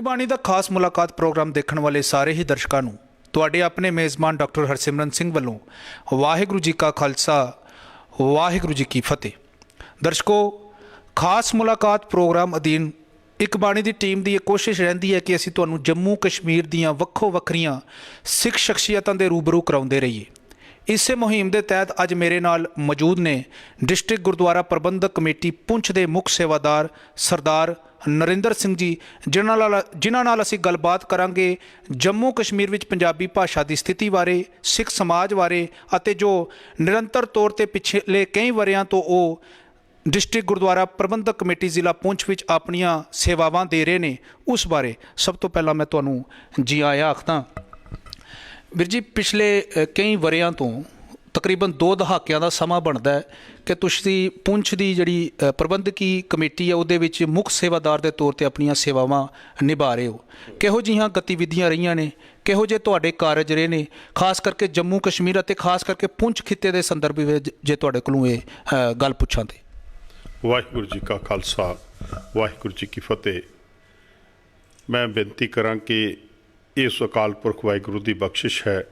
ਇੱਕ ਬਾਣੀ ਦਾ ਖਾਸ ਮੁਲਾਕਾਤ ਪ੍ਰੋਗਰਾਮ ਦੇਖਣ ਵਾਲੇ ਸਾਰੇ ਹੀ ਦਰਸ਼ਕਾਂ ਨੂੰ ਤੁਹਾਡੇ ਆਪਣੇ ਮੇਜ਼ਬਾਨ ਡਾਕਟਰ ਹਰਸਿਮਰਨ ਸਿੰਘ ਵੱਲੋਂ ਵਾਹਿਗੁਰੂ ਜੀ ਕਾ ਖਾਲਸਾ ਵਾਹਿਗੁਰੂ ਜੀ ਕੀ ਫਤਿਹ। ਦਰਸ਼ਕੋ, ਖਾਸ ਮੁਲਾਕਾਤ ਪ੍ਰੋਗਰਾਮ ਅਧੀਨ ਇੱਕ ਬਾਣੀ ਦੀ ਟੀਮ ਦੀ ਇਹ ਕੋਸ਼ਿਸ਼ ਰਹਿੰਦੀ ਹੈ ਕਿ ਅਸੀਂ ਤੁਹਾਨੂੰ ਜੰਮੂ ਕਸ਼ਮੀਰ ਦੀਆਂ ਵੱਖੋ ਵੱਖਰੀਆਂ ਸਿੱਖ ਸ਼ਖਸੀਅਤਾਂ ਦੇ ਰੂਬਰੂ ਕਰਾਉਂਦੇ ਰਹੀਏ। ਇਸੇ ਮੁਹਿੰਮ ਦੇ ਤਹਿਤ ਅੱਜ ਮੇਰੇ ਨਾਲ ਮੌਜੂਦ ਨੇ ਡਿਸਟ੍ਰਿਕਟ ਗੁਰਦੁਆਰਾ ਪ੍ਰਬੰਧਕ ਕਮੇਟੀ ਪੁੰਛ ਦੇ ਮੁੱਖ ਸੇਵਾਦਾਰ ਸਰਦਾਰ ਨਰਿੰਦਰ ਸਿੰਘ ਜੀ, ਜਿਨ੍ਹਾਂ ਨਾਲ ਅਸੀਂ ਗੱਲਬਾਤ ਕਰਾਂਗੇ ਜੰਮੂ ਕਸ਼ਮੀਰ ਵਿੱਚ ਪੰਜਾਬੀ ਭਾਸ਼ਾ ਦੀ ਸਥਿਤੀ ਬਾਰੇ, ਸਿੱਖ ਸਮਾਜ ਬਾਰੇ ਅਤੇ ਜੋ ਨਿਰੰਤਰ ਤੌਰ 'ਤੇ ਪਿਛਲੇ ਕਈ ਵਰ੍ਹਿਆਂ ਤੋਂ ਉਹ ਡਿਸਟ੍ਰਿਕਟ ਗੁਰਦੁਆਰਾ ਪ੍ਰਬੰਧਕ ਕਮੇਟੀ ਜ਼ਿਲ੍ਹਾ ਪੁੰਛ ਵਿੱਚ ਆਪਣੀਆਂ ਸੇਵਾਵਾਂ ਦੇ ਰਹੇ ਨੇ, ਉਸ ਬਾਰੇ। ਸਭ ਤੋਂ ਪਹਿਲਾਂ ਮੈਂ ਤੁਹਾਨੂੰ ਜੀ ਆਇਆਂ ਆਖਦਾ। ਵੀਰ ਜੀ, ਪਿਛਲੇ ਕਈ ਵਰ੍ਹਿਆਂ ਤੋਂ ਤਕਰੀਬਨ 2 ਦਹਾਕਿਆਂ ਦਾ ਸਮਾਂ ਬਣਦਾ ਹੈ ਕਿ ਤੁਸੀਂ ਪੁੰਛ ਦੀ ਜਿਹੜੀ ਪ੍ਰਬੰਧਕੀ ਕਮੇਟੀ ਹੈ ਉਹਦੇ ਵਿੱਚ ਮੁੱਖ ਸੇਵਾਦਾਰ ਦੇ ਤੌਰ 'ਤੇ ਆਪਣੀਆਂ ਸੇਵਾਵਾਂ ਨਿਭਾ ਰਹੇ ਹੋ। ਕਿਹੋ ਜਿਹੀਆਂ ਗਤੀਵਿਧੀਆਂ ਰਹੀਆਂ ਨੇ, ਕਿਹੋ ਜਿਹੇ ਤੁਹਾਡੇ ਕਾਰਜ ਰਹੇ ਨੇ, ਖਾਸ ਕਰਕੇ ਜੰਮੂ ਕਸ਼ਮੀਰ ਅਤੇ ਖਾਸ ਕਰਕੇ ਪੁੰਛ ਖਿੱਤੇ ਦੇ ਸੰਦਰਭ ਵਿੱਚ ਜੇ ਤੁਹਾਡੇ ਕੋਲੋਂ ਇਹ ਗੱਲ ਪੁੱਛਾਂ ਤੇ। ਵਾਹਿਗੁਰੂ ਜੀ ਕਾ ਖਾਲਸਾ ਵਾਹਿਗੁਰੂ ਜੀ ਕੀ ਫਤਿਹ। ਮੈਂ ਬੇਨਤੀ ਕਰਾਂ ਕਿ ਇਸ ਅਕਾਲ ਪੁਰਖ ਵਾਹਿਗੁਰੂ ਦੀ ਬਖਸ਼ਿਸ਼ ਹੈ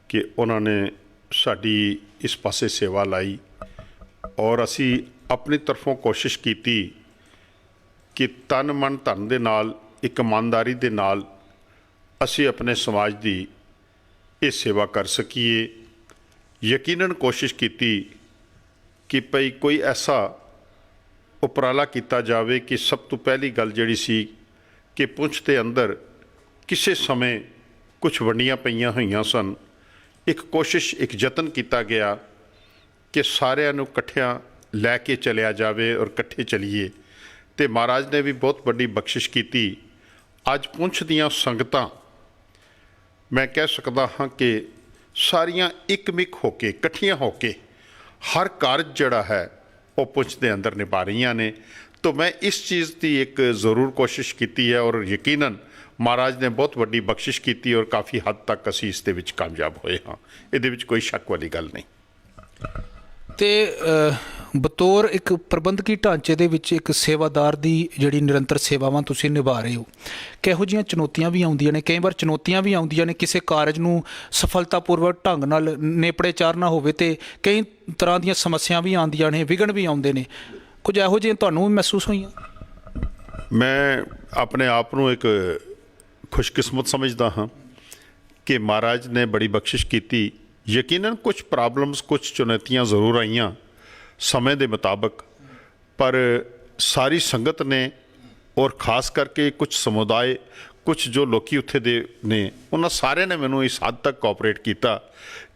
ਕਿ ਉਹਨਾਂ ਨੇ ਸਾਡੀ ਇਸ ਪਾਸੇ ਸੇਵਾ ਲਾਈ ਔਰ ਅਸੀਂ ਆਪਣੀ ਤਰਫੋਂ ਕੋਸ਼ਿਸ਼ ਕੀਤੀ ਕਿ ਤਨ ਮਨ ਧਨ ਦੇ ਨਾਲ, ਇੱਕ ਇਮਾਨਦਾਰੀ ਦੇ ਨਾਲ ਅਸੀਂ ਆਪਣੇ ਸਮਾਜ ਦੀ ਇਹ ਸੇਵਾ ਕਰ ਸਕੀਏ। ਯਕੀਨਨ ਕੋਸ਼ਿਸ਼ ਕੀਤੀ ਕਿ ਭਈ ਕੋਈ ਐਸਾ ਉਪਰਾਲਾ ਕੀਤਾ ਜਾਵੇ ਕਿ ਸਭ ਤੋਂ ਪਹਿਲੀ ਗੱਲ ਜਿਹੜੀ ਸੀ ਕਿ ਪੁੰਛ ਦੇ ਅੰਦਰ ਕਿਸੇ ਸਮੇਂ ਕੁਝ ਵੰਡੀਆਂ ਪਈਆਂ ਹੋਈਆਂ ਸਨ। ਇੱਕ ਕੋਸ਼ਿਸ਼, ਇੱਕ ਯਤਨ ਕੀਤਾ ਗਿਆ ਕਿ ਸਾਰਿਆਂ ਨੂੰ ਇਕੱਠਿਆਂ ਲੈ ਕੇ ਚਲਿਆ ਜਾਵੇ ਔਰ ਇਕੱਠੇ ਚਲੀਏ, ਅਤੇ ਮਹਾਰਾਜ ਨੇ ਵੀ ਬਹੁਤ ਵੱਡੀ ਬਖਸ਼ਿਸ਼ ਕੀਤੀ। ਅੱਜ ਪੁੰਛ ਦੀਆਂ ਸੰਗਤਾਂ ਮੈਂ ਕਹਿ ਸਕਦਾ ਹਾਂ ਕਿ ਸਾਰੀਆਂ ਇੱਕਮਿਕ ਹੋ ਕੇ, ਇਕੱਠੀਆਂ ਹੋ ਕੇ ਹਰ ਕਾਰਜ ਜਿਹੜਾ ਹੈ ਉਹ ਪੁੰਛ ਦੇ ਅੰਦਰ ਨਿਭਾ ਰਹੀਆਂ ਨੇ। ਤਾਂ ਮੈਂ ਇਸ ਚੀਜ਼ ਦੀ ਇੱਕ ਜ਼ਰੂਰ ਕੋਸ਼ਿਸ਼ ਕੀਤੀ ਹੈ ਔਰ ਯਕੀਨਨ ਮਹਾਰਾਜ ਨੇ ਬਹੁਤ ਵੱਡੀ ਬਖਸ਼ਿਸ਼ ਕੀਤੀ ਔਰ ਕਾਫੀ ਹੱਦ ਤੱਕ ਅਸੀਂ ਇਸ ਦੇ ਵਿੱਚ ਕਾਮਯਾਬ ਹੋਏ ਹਾਂ। ਇਹਦੇ ਵਿੱਚ ਕੋਈ ਸ਼ੱਕ ਵਾਲੀ ਗੱਲ ਨਹੀਂ। ਅਤੇ ਬਤੌਰ ਇੱਕ ਪ੍ਰਬੰਧਕੀ ਢਾਂਚੇ ਦੇ ਵਿੱਚ ਇੱਕ ਸੇਵਾਦਾਰ ਦੀ ਜਿਹੜੀ ਨਿਰੰਤਰ ਸੇਵਾਵਾਂ ਤੁਸੀਂ ਨਿਭਾ ਰਹੇ ਹੋ, ਕਿਹੋ ਜਿਹੀਆਂ ਚੁਣੌਤੀਆਂ ਵੀ ਆਉਂਦੀਆਂ ਨੇ? ਕਈ ਵਾਰ ਚੁਣੌਤੀਆਂ ਵੀ ਆਉਂਦੀਆਂ ਨੇ, ਕਿਸੇ ਕਾਰਜ ਨੂੰ ਸਫਲਤਾਪੂਰਵਕ ਢੰਗ ਨਾਲ ਨੇਪੜੇ ਚਾੜਨਾ ਹੋਵੇ ਤੇ ਕਈ ਤਰ੍ਹਾਂ ਦੀਆਂ ਸਮੱਸਿਆ ਵੀ ਆਉਂਦੀਆਂ ਨੇ, ਵਿਘਨ ਵੀ ਆਉਂਦੇ ਨੇ। ਕੁਝ ਇਹੋ ਜਿਹੀਆਂ ਤੁਹਾਨੂੰ ਵੀ ਮਹਿਸੂਸ ਹੋਈਆਂ? ਮੈਂ ਆਪਣੇ ਆਪ ਨੂੰ ਇੱਕ ਖੁਸ਼ਕਿਸਮਤ ਸਮਝਦਾ ਹਾਂ ਕਿ ਮਹਾਰਾਜ ਨੇ ਬੜੀ ਬਖਸ਼ਿਸ਼ ਕੀਤੀ। ਯਕੀਨਨ ਕੁਝ ਪ੍ਰੋਬਲਮਸ, ਕੁਝ ਚੁਣੌਤੀਆਂ ਜ਼ਰੂਰ ਆਈਆਂ ਸਮੇਂ ਦੇ ਮੁਤਾਬਕ, ਪਰ ਸਾਰੀ ਸੰਗਤ ਨੇ ਔਰ ਖਾਸ ਕਰਕੇ ਕੁਝ ਸਮੁਦਾਇ, ਕੁਝ ਜੋ ਲੋਕੀ ਉੱਥੇ ਦੇ ਨੇ, ਉਹਨਾਂ ਸਾਰਿਆਂ ਨੇ ਮੈਨੂੰ ਇਸ ਹੱਦ ਤੱਕ ਕੋਆਪਰੇਟ ਕੀਤਾ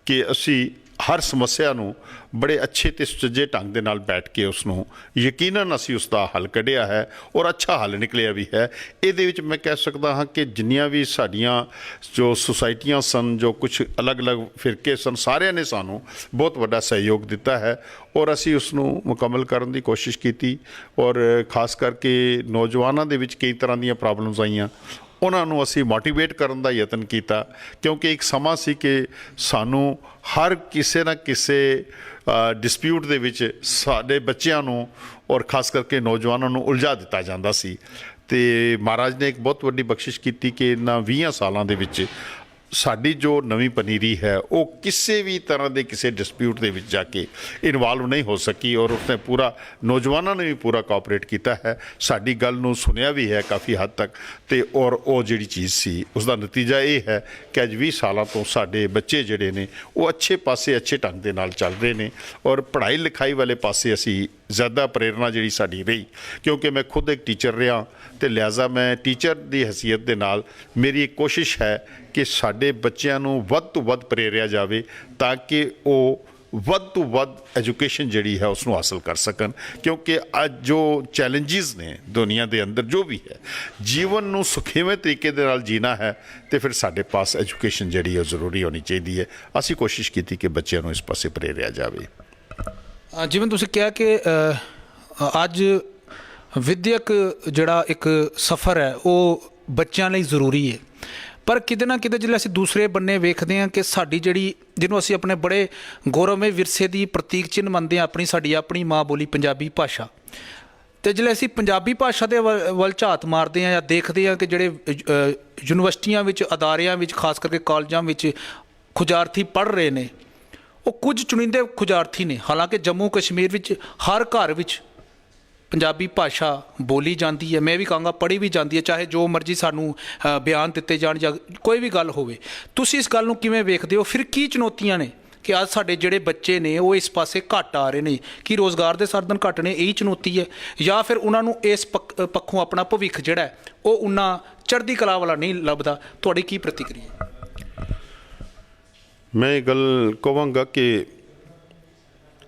ਕਿ ਅਸੀਂ ਹਰ ਸਮੱਸਿਆ ਨੂੰ ਬੜੇ ਅੱਛੇ ਅਤੇ ਸੁਚੱਜੇ ਢੰਗ ਦੇ ਨਾਲ ਬੈਠ ਕੇ ਉਸ ਨੂੰ ਯਕੀਨਨ ਅਸੀਂ ਉਸ ਦਾ ਹੱਲ ਕੱਢਿਆ ਹੈ ਔਰ ਅੱਛਾ ਹੱਲ ਨਿਕਲਿਆ ਵੀ ਹੈ। ਇਹਦੇ ਵਿੱਚ ਮੈਂ ਕਹਿ ਸਕਦਾ ਹਾਂ ਕਿ ਜਿੰਨੀਆਂ ਵੀ ਸਾਡੀਆਂ ਜੋ ਸੁਸਾਇਟੀਆਂ ਸਨ, ਜੋ ਕੁਝ ਅਲੱਗ-ਅਲੱਗ ਫਿਰਕੇ ਸਨ, ਸਾਰਿਆਂ ਨੇ ਸਾਨੂੰ ਬਹੁਤ ਵੱਡਾ ਸਹਿਯੋਗ ਦਿੱਤਾ ਹੈ ਔਰ ਅਸੀਂ ਉਸ ਨੂੰ ਮੁਕੰਮਲ ਕਰਨ ਦੀ ਕੋਸ਼ਿਸ਼ ਕੀਤੀ। ਔਰ ਖਾਸ ਕਰਕੇ ਨੌਜਵਾਨਾਂ ਦੇ ਵਿੱਚ ਕਈ ਤਰ੍ਹਾਂ ਦੀਆਂ ਪ੍ਰੋਬਲਮਸ ਆਈਆਂ, ਉਹਨਾਂ ਨੂੰ ਅਸੀਂ ਮੋਟੀਵੇਟ ਕਰਨ ਦਾ ਯਤਨ ਕੀਤਾ, ਕਿਉਂਕਿ ਇੱਕ ਸਮਾਂ ਸੀ ਕਿ ਸਾਨੂੰ ਹਰ ਕਿਸੇ ਨਾ ਕਿਸੇ ਡਿਸਪਿਊਟ ਦੇ ਵਿੱਚ ਸਾਡੇ ਬੱਚਿਆਂ ਨੂੰ ਔਰ ਖਾਸ ਕਰਕੇ ਨੌਜਵਾਨਾਂ ਨੂੰ ਉਲਝਾ ਦਿੱਤਾ ਜਾਂਦਾ ਸੀ। ਅਤੇ ਮਹਾਰਾਜ ਨੇ ਇੱਕ ਬਹੁਤ ਵੱਡੀ ਬਖਸ਼ਿਸ਼ ਕੀਤੀ ਕਿ ਇਹਨਾਂ 20 ਸਾਲਾਂ ਦੇ ਵਿੱਚ ਸਾਡੀ ਜੋ ਨਵੀਂ ਪਨੀਰੀ ਹੈ ਉਹ ਕਿਸੇ ਵੀ ਤਰ੍ਹਾਂ ਦੇ ਕਿਸੇ ਡਿਸਪਿਊਟ ਦੇ ਵਿੱਚ ਜਾ ਕੇ ਇਨਵੋਲਵ ਨਹੀਂ ਹੋ ਸਕੀ ਔਰ ਉਸਨੇ ਪੂਰਾ, ਨੌਜਵਾਨਾਂ ਨੇ ਵੀ ਪੂਰਾ ਕੋਆਪਰੇਟ ਕੀਤਾ ਹੈ, ਸਾਡੀ ਗੱਲ ਨੂੰ ਸੁਣਿਆ ਵੀ ਹੈ ਕਾਫੀ ਹੱਦ ਤੱਕ। ਅਤੇ ਔਰ ਉਹ ਜਿਹੜੀ ਚੀਜ਼ ਸੀ ਉਸ ਦਾ ਨਤੀਜਾ ਇਹ ਹੈ ਕਿ ਅੱਜ 20 ਸਾਲਾਂ ਤੋਂ ਸਾਡੇ ਬੱਚੇ ਜਿਹੜੇ ਨੇ ਉਹ ਅੱਛੇ ਪਾਸੇ, ਅੱਛੇ ਢੰਗ ਦੇ ਨਾਲ ਚੱਲ ਰਹੇ ਨੇ ਔਰ ਪੜ੍ਹਾਈ ਲਿਖਾਈ ਵਾਲੇ ਪਾਸੇ ਅਸੀਂ ਜ਼ਿਆਦਾ ਪ੍ਰੇਰਨਾ ਜਿਹੜੀ ਸਾਡੀ ਰਹੀ, ਕਿਉਂਕਿ ਮੈਂ ਖੁਦ ਇੱਕ ਟੀਚਰ ਰਿਹਾ ਅਤੇ ਲਿਹਾਜ਼ਾ ਮੈਂ ਟੀਚਰ ਦੀ ਹੈਸੀਅਤ ਦੇ ਨਾਲ ਮੇਰੀ ਇੱਕ ਕੋਸ਼ਿਸ਼ ਹੈ ਕਿ ਸਾਡੇ ਬੱਚਿਆਂ ਨੂੰ ਵੱਧ ਤੋਂ ਵੱਧ ਪ੍ਰੇਰਿਆ ਜਾਵੇ ਤਾਂ ਕਿ ਉਹ ਵੱਧ ਤੋਂ ਵੱਧ ਐਜੂਕੇਸ਼ਨ ਜਿਹੜੀ ਹੈ ਉਸ ਨੂੰ ਹਾਸਲ ਕਰ ਸਕਣ। ਕਿਉਂਕਿ ਅੱਜ ਜੋ ਚੈਲੰਜਿਸ ਨੇ ਦੁਨੀਆ ਦੇ ਅੰਦਰ, ਜੋ ਵੀ ਹੈ, ਜੀਵਨ ਨੂੰ ਸੁਖੇਵੇਂ ਤਰੀਕੇ ਦੇ ਨਾਲ ਜੀਣਾ ਹੈ ਅਤੇ ਫਿਰ ਸਾਡੇ ਪਾਸ ਐਜੂਕੇਸ਼ਨ ਜਿਹੜੀ ਹੈ ਜ਼ਰੂਰੀ ਹੋਣੀ ਚਾਹੀਦੀ ਹੈ। ਅਸੀਂ ਕੋਸ਼ਿਸ਼ ਕੀਤੀ ਕਿ ਬੱਚਿਆਂ ਨੂੰ ਇਸ ਪਾਸੇ ਪ੍ਰੇਰਿਆ ਜਾਵੇ। ਜਿਵੇਂ ਤੁਸੀਂ ਕਿਹਾ ਕਿ ਅੱਜ ਵਿਦਿਅਕ ਜਿਹੜਾ ਇੱਕ ਸਫ਼ਰ ਹੈ ਉਹ ਬੱਚਿਆਂ ਲਈ ਜ਼ਰੂਰੀ ਹੈ, ਪਰ ਕਿਤੇ ਨਾ ਕਿਤੇ ਜਦੋਂ ਅਸੀਂ ਦੂਸਰੇ ਬੰਨੇ ਵੇਖਦੇ ਹਾਂ ਕਿ ਸਾਡੀ ਜਿਹੜੀ, ਜਿਹਨੂੰ ਅਸੀਂ ਆਪਣੇ ਬੜੇ ਗੌਰਵਮਈ ਵਿਰਸੇ ਦੀ ਪ੍ਰਤੀਕ ਚਿੰਨ੍ਹ ਮੰਨਦੇ ਹਾਂ, ਸਾਡੀ ਆਪਣੀ ਮਾਂ ਬੋਲੀ ਪੰਜਾਬੀ ਭਾਸ਼ਾ, ਤੇ ਜਿਹੜੇ ਅਸੀਂ ਪੰਜਾਬੀ ਭਾਸ਼ਾ ਦੇ ਵੱਲ ਝਾਤ ਮਾਰਦੇ ਹਾਂ ਜਾਂ ਦੇਖਦੇ ਹਾਂ ਕਿ ਜਿਹੜੇ ਯੂਨੀਵਰਸਿਟੀਆਂ ਵਿੱਚ, ਅਦਾਰਿਆਂ ਵਿੱਚ, ਖਾਸ ਕਰਕੇ ਕਾਲਜਾਂ ਵਿੱਚ ਖੁਜਾਰਥੀ ਪੜ੍ਹ ਰਹੇ ਨੇ, ਉਹ ਕੁਝ ਚੁਣਿੰਦੇ ਖੁਜਾਰਥੀ ਨੇ। ਹਾਲਾਂਕਿ ਜੰਮੂ ਕਸ਼ਮੀਰ ਵਿੱਚ ਹਰ ਘਰ ਵਿੱਚ ਪੰਜਾਬੀ ਭਾਸ਼ਾ ਬੋਲੀ ਜਾਂਦੀ ਹੈ, ਮੈਂ ਵੀ ਕਹਾਂਗਾ ਪੜ੍ਹੀ ਵੀ ਜਾਂਦੀ ਹੈ, ਚਾਹੇ ਜੋ ਮਰਜ਼ੀ ਸਾਨੂੰ ਬਿਆਨ ਦਿੱਤੇ ਜਾਣ ਜਾਂ ਕੋਈ ਵੀ ਗੱਲ ਹੋਵੇ। ਤੁਸੀਂ ਇਸ ਗੱਲ ਨੂੰ ਕਿਵੇਂ ਵੇਖਦੇ ਹੋ? ਫਿਰ ਕੀ ਚੁਣੌਤੀਆਂ ਨੇ ਕਿ ਅੱਜ ਸਾਡੇ ਜਿਹੜੇ ਬੱਚੇ ਨੇ ਉਹ ਇਸ ਪਾਸੇ ਘੱਟ ਆ ਰਹੇ ਨੇ? ਕੀ ਰੋਜ਼ਗਾਰ ਦੇ ਸਾਧਨ ਘੱਟ ਨੇ, ਇਹੀ ਚੁਣੌਤੀ ਹੈ? ਜਾਂ ਫਿਰ ਉਹਨਾਂ ਨੂੰ ਇਸ ਪੱਖੋਂ ਆਪਣਾ ਭਵਿੱਖ ਜਿਹੜਾ ਹੈ ਉਹ ਉਹਨਾਂ ਚੜ੍ਹਦੀ ਕਲਾ ਵਾਲਾ ਨਹੀਂ ਲੱਭਦਾ? ਤੁਹਾਡੀ ਕੀ ਪ੍ਰਤੀਕਿਰਿਆ? ਮੈਂ ਇਹ ਗੱਲ ਕਹਾਂਗਾ ਕਿ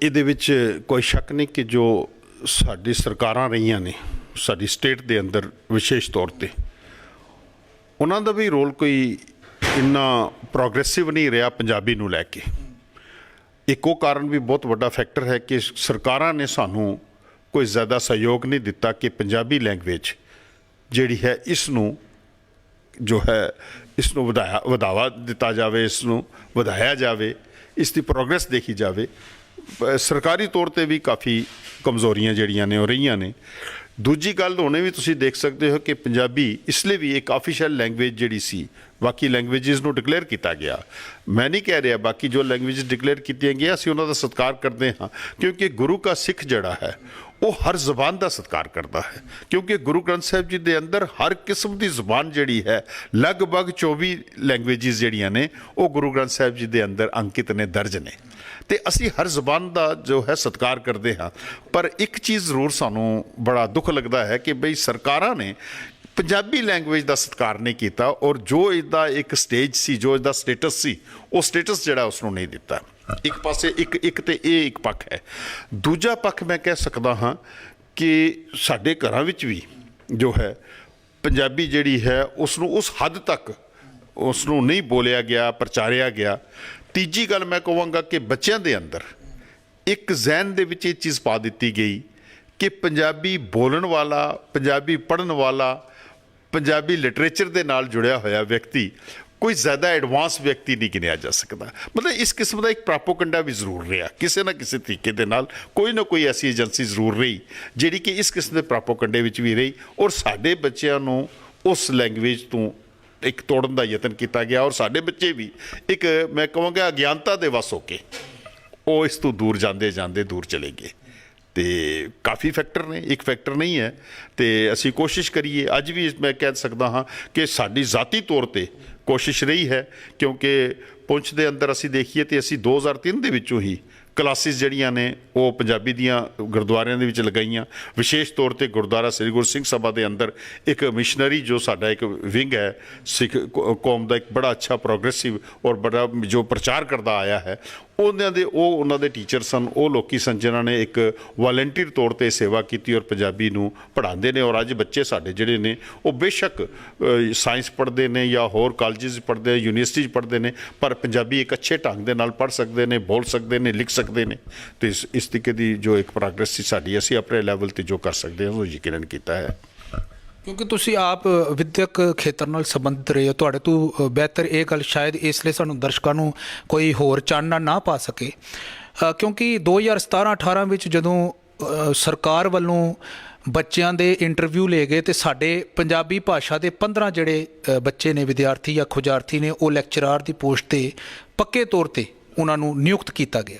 ਇਹਦੇ ਵਿੱਚ ਕੋਈ ਸ਼ੱਕ ਨਹੀਂ ਕਿ ਜੋ ਸਾਡੀ ਸਰਕਾਰਾਂ ਰਹੀਆਂ ਨੇ ਸਾਡੀ ਸਟੇਟ ਦੇ ਅੰਦਰ, ਵਿਸ਼ੇਸ਼ ਤੌਰ 'ਤੇ ਉਹਨਾਂ ਦਾ ਵੀ ਰੋਲ ਕੋਈ ਇੰਨਾ ਪ੍ਰੋਗਰੈਸਿਵ ਨਹੀਂ ਰਿਹਾ ਪੰਜਾਬੀ ਨੂੰ ਲੈ ਕੇ। ਇੱਕੋ ਕਾਰਨ ਵੀ ਬਹੁਤ ਵੱਡਾ ਫੈਕਟਰ ਹੈ ਕਿ ਸਰਕਾਰਾਂ ਨੇ ਸਾਨੂੰ ਕੋਈ ਜ਼ਿਆਦਾ ਸਹਿਯੋਗ ਨਹੀਂ ਦਿੱਤਾ ਕਿ ਪੰਜਾਬੀ ਲੈਂਗੁਏਜ ਜਿਹੜੀ ਹੈ ਇਸ ਨੂੰ ਜੋ ਹੈ ਇਸ ਨੂੰ ਵਧਾਵਾ ਦਿੱਤਾ ਜਾਵੇ, ਇਸ ਨੂੰ ਵਧਾਇਆ ਜਾਵੇ, ਇਸ ਦੀ ਪ੍ਰੋਗਰੈਸ ਦੇਖੀ ਜਾਵੇ। ਸਰਕਾਰੀ ਤੌਰ 'ਤੇ ਵੀ ਕਾਫੀ ਕਮਜ਼ੋਰੀਆਂ ਜਿਹੜੀਆਂ ਨੇ ਉਹ ਰਹੀਆਂ ਨੇ। ਦੂਜੀ ਗੱਲ ਹੁਣੇ ਵੀ ਤੁਸੀਂ ਦੇਖ ਸਕਦੇ ਹੋ ਕਿ ਪੰਜਾਬੀ ਇਸ ਲਈ ਵੀ ਇੱਕ ਆਫੀਸ਼ੀਅਲ ਲੈਂਗੁਏਜ ਜਿਹੜੀ ਸੀ, ਬਾਕੀ ਲੈਂਗੁਏਜਿਸ ਨੂੰ ਡਿਕਲੇਅਰ ਕੀਤਾ ਗਿਆ। ਮੈਂ ਨਹੀਂ ਕਹਿ ਰਿਹਾ ਬਾਕੀ ਜੋ ਲੈਂਗੁਏਜਿਸ ਡਿਕਲੇਅਰ ਕੀਤੀਆਂ ਗਈਆਂ ਅਸੀਂ ਉਹਨਾਂ ਦਾ ਸਤਿਕਾਰ ਕਰਦੇ ਹਾਂ, ਕਿਉਂਕਿ ਗੁਰੂ ਕਾ ਸਿੱਖ ਜਿਹੜਾ ਹੈ ਉਹ ਹਰ ਜ਼ੁਬਾਨ ਦਾ ਸਤਿਕਾਰ ਕਰਦਾ ਹੈ, ਕਿਉਂਕਿ ਗੁਰੂ ਗ੍ਰੰਥ ਸਾਹਿਬ ਜੀ ਦੇ ਅੰਦਰ ਹਰ ਕਿਸਮ ਦੀ ਜ਼ੁਬਾਨ ਜਿਹੜੀ ਹੈ, ਲਗਭਗ 24 ਲੈਂਗੁਏਜਿਸ ਜਿਹੜੀਆਂ ਨੇ ਉਹ ਗੁਰੂ ਗ੍ਰੰਥ ਸਾਹਿਬ ਜੀ ਦੇ ਅੰਦਰ ਅੰਕਿਤ ਨੇ, ਦਰਜ ਨੇ, ਤੇ ਅਸੀਂ ਹਰ ਜ਼ੁਬਾਨ ਦਾ ਜੋ ਹੈ ਸਤਿਕਾਰ ਕਰਦੇ ਹਾਂ। ਪਰ ਇੱਕ ਚੀਜ਼ ਜ਼ਰੂਰ ਸਾਨੂੰ ਬੜਾ ਦੁੱਖ ਲੱਗਦਾ ਹੈ ਕਿ ਬਈ ਸਰਕਾਰਾਂ ਨੇ ਪੰਜਾਬੀ ਲੈਂਗੁਏਜ ਦਾ ਸਤਿਕਾਰ ਨਹੀਂ ਕੀਤਾ, ਔਰ ਜੋ ਇਹਦਾ ਇੱਕ ਸਟੇਜ ਸੀ, ਜੋ ਇਹਦਾ ਸਟੇਟਸ ਸੀ, ਉਹ ਸਟੇਟਸ ਜਿਹੜਾ ਉਸ ਨੂੰ ਨਹੀਂ ਦਿੱਤਾ। ਇੱਕ ਪਾਸੇ ਇੱਕ ਤੇ ਇਹ ਇੱਕ ਪੱਖ ਹੈ। ਦੂਜਾ ਪੱਖ ਮੈਂ ਕਹਿ ਸਕਦਾ ਹਾਂ ਕਿ ਸਾਡੇ ਘਰਾਂ ਵਿੱਚ ਵੀ ਜੋ ਹੈ ਪੰਜਾਬੀ ਜਿਹੜੀ ਹੈ ਉਸ ਨੂੰ ਉਸ ਹੱਦ ਤੱਕ ਉਸ ਨੂੰ ਨਹੀਂ ਬੋਲਿਆ ਗਿਆ, ਪ੍ਰਚਾਰਿਆ ਗਿਆ। ਤੀਜੀ ਗੱਲ ਮੈਂ ਕਹਾਂਗਾ ਕਿ ਬੱਚਿਆਂ ਦੇ ਅੰਦਰ ਇੱਕ ਜ਼ਹਿਨ ਦੇ ਵਿੱਚ ਇਹ ਚੀਜ਼ ਪਾ ਦਿੱਤੀ ਗਈ ਕਿ ਪੰਜਾਬੀ ਬੋਲਣ ਵਾਲਾ, ਪੰਜਾਬੀ ਪੜ੍ਹਨ ਵਾਲਾ, ਪੰਜਾਬੀ ਲਿਟਰੇਚਰ ਦੇ ਨਾਲ ਜੁੜਿਆ ਹੋਇਆ ਵਿਅਕਤੀ ਕੋਈ ਜ਼ਿਆਦਾ ਐਡਵਾਂਸ ਵਿਅਕਤੀ ਨਹੀਂ ਗਿਣਿਆ ਜਾ ਸਕਦਾ। ਮਤਲਬ ਇਸ ਕਿਸਮ ਦਾ ਇੱਕ ਪ੍ਰਾਪੋਗੰਡਾ ਵੀ ਜ਼ਰੂਰ ਰਿਹਾ, ਕਿਸੇ ਨਾ ਕਿਸੇ ਤਰੀਕੇ ਦੇ ਨਾਲ ਕੋਈ ਨਾ ਕੋਈ ਐਸੀ ਏਜੰਸੀ ਜ਼ਰੂਰ ਰਹੀ ਜਿਹੜੀ ਕਿ ਇਸ ਕਿਸਮ ਦੇ ਪ੍ਰਾਪੋਗੰਡੇ ਵਿੱਚ ਵੀ ਰਹੀ, ਔਰ ਸਾਡੇ ਬੱਚਿਆਂ ਨੂੰ ਉਸ ਲੈਂਗੁਏਜ ਤੋਂ ਇੱਕ ਤੋੜਨ ਦਾ ਯਤਨ ਕੀਤਾ ਗਿਆ, ਔਰ ਸਾਡੇ ਬੱਚੇ ਵੀ ਇੱਕ ਮੈਂ ਕਹਾਂਗਾ ਅਗਿਆਨਤਾ ਦੇ ਵਸ ਹੋ ਕੇ ਉਹ ਇਸ ਤੋਂ ਦੂਰ ਜਾਂਦੇ ਜਾਂਦੇ ਦੂਰ ਚਲੇ ਗਏ। ਤੇ ਕਾਫੀ ਫੈਕਟਰ ਨੇ, ਇੱਕ ਫੈਕਟਰ ਨਹੀਂ ਹੈ। ਤੇ ਅਸੀਂ ਕੋਸ਼ਿਸ਼ ਕਰੀਏ, ਅੱਜ ਵੀ ਮੈਂ ਕਹਿ ਸਕਦਾ ਹਾਂ ਕਿ ਸਾਡੀ ਜ਼ਾਤੀ ਤੌਰ 'ਤੇ ਕੋਸ਼ਿਸ਼ ਰਹੀ ਹੈ, ਕਿਉਂਕਿ ਪੁੰਛ ਦੇ ਅੰਦਰ ਅਸੀਂ ਦੇਖੀਏ ਤੇ ਅਸੀਂ 2003 ਦੇ ਵਿੱਚੋਂ ਹੀ ਕਲਾਸਿਸ ਜਿਹੜੀਆਂ ਨੇ ਉਹ ਪੰਜਾਬੀ ਦੀਆਂ ਗੁਰਦੁਆਰਿਆਂ ਦੇ ਵਿੱਚ ਲਗਾਈਆਂ। ਵਿਸ਼ੇਸ਼ ਤੌਰ 'ਤੇ ਗੁਰਦੁਆਰਾ ਸ੍ਰੀ ਗੁਰੂ ਸਿੰਘ ਸਭਾ ਦੇ ਅੰਦਰ ਇੱਕ ਮਿਸ਼ਨਰੀ ਜੋ ਸਾਡਾ ਇੱਕ ਵਿੰਗ ਹੈ ਸਿੱਖ ਕੌਮ ਦਾ, ਇੱਕ ਬੜਾ ਅੱਛਾ ਪ੍ਰੋਗਰੈਸਿਵ ਔਰ ਬੜਾ ਜੋ ਪ੍ਰਚਾਰ ਕਰਦਾ ਆਇਆ ਹੈ, ਉਹਨਾਂ ਦੇ ਟੀਚਰ ਸਨ, ਉਹ ਲੋਕੀ ਸਨ ਜਿਨ੍ਹਾਂ ਨੇ ਇੱਕ ਵਾਲੰਟੀਅਰ ਤੌਰ 'ਤੇ ਸੇਵਾ ਕੀਤੀ ਔਰ ਪੰਜਾਬੀ ਨੂੰ ਪੜ੍ਹਾਉਂਦੇ ਨੇ। ਔਰ ਅੱਜ ਬੱਚੇ ਸਾਡੇ ਜਿਹੜੇ ਨੇ ਉਹ ਬੇਸ਼ੱਕ ਸਾਇੰਸ ਪੜ੍ਹਦੇ ਨੇ ਜਾਂ ਹੋਰ ਕਾਲਜਿਸ ਪੜ੍ਹਦੇ, ਯੂਨੀਵਰਸਿਟੀ 'ਚ ਪੜ੍ਹਦੇ ਨੇ, ਪਰ ਪੰਜਾਬੀ ਇੱਕ ਅੱਛੇ ਢੰਗ ਦੇ ਨਾਲ ਪੜ੍ਹ ਸਕਦੇ ਨੇ, ਬੋਲ ਸਕਦੇ ਨੇ, ਲਿਖ ਸਕਦੇ ਨੇ। ਤੇ ਇਸ ਤਰੀਕੇ ਦੀ ਜੋ ਇੱਕ ਪ੍ਰੋਗਰੈਸ ਸੀ ਸਾਡੀ, ਅਸੀਂ ਆਪਣੇ ਲੈਵਲ 'ਤੇ ਜੋ ਕਰ ਸਕਦੇ ਹਾਂ ਉਹ ਯਕੀਨਨ ਕੀਤਾ ਹੈ। ਕਿਉਂਕਿ ਤੁਸੀਂ ਆਪ ਵਿਦਿਅਕ ਖੇਤਰ ਨਾਲ ਸੰਬੰਧਿਤ ਰਹੇ ਹੋ, ਤੁਹਾਡੇ ਤੋਂ ਬਿਹਤਰ ਇਹ ਗੱਲ ਸ਼ਾਇਦ ਇਸ ਲਈ ਸਾਨੂੰ ਦਰਸ਼ਕਾਂ ਨੂੰ ਕੋਈ ਹੋਰ ਚਾਨਣਾ ਨਾ ਪਾ ਸਕੇ, ਕਿਉਂਕਿ 2017-18 ਵਿੱਚ ਜਦੋਂ ਸਰਕਾਰ ਵੱਲੋਂ ਬੱਚਿਆਂ ਦੇ ਇੰਟਰਵਿਊ ਲਏ ਗਏ ਤੇ ਸਾਡੇ ਪੰਜਾਬੀ ਭਾਸ਼ਾ ਦੇ 15 ਜਿਹੜੇ ਬੱਚੇ ਨੇ, ਵਿਦਿਆਰਥੀ ਜਾਂ ਖੋਜਾਰਥੀ ਨੇ, ਉਹ ਲੈਕਚਰਾਰ ਦੀ ਪੋਸਟ 'ਤੇ ਪੱਕੇ ਤੌਰ 'ਤੇ ਉਹਨਾਂ ਨੂੰ ਨਿਯੁਕਤ ਕੀਤਾ ਗਿਆ।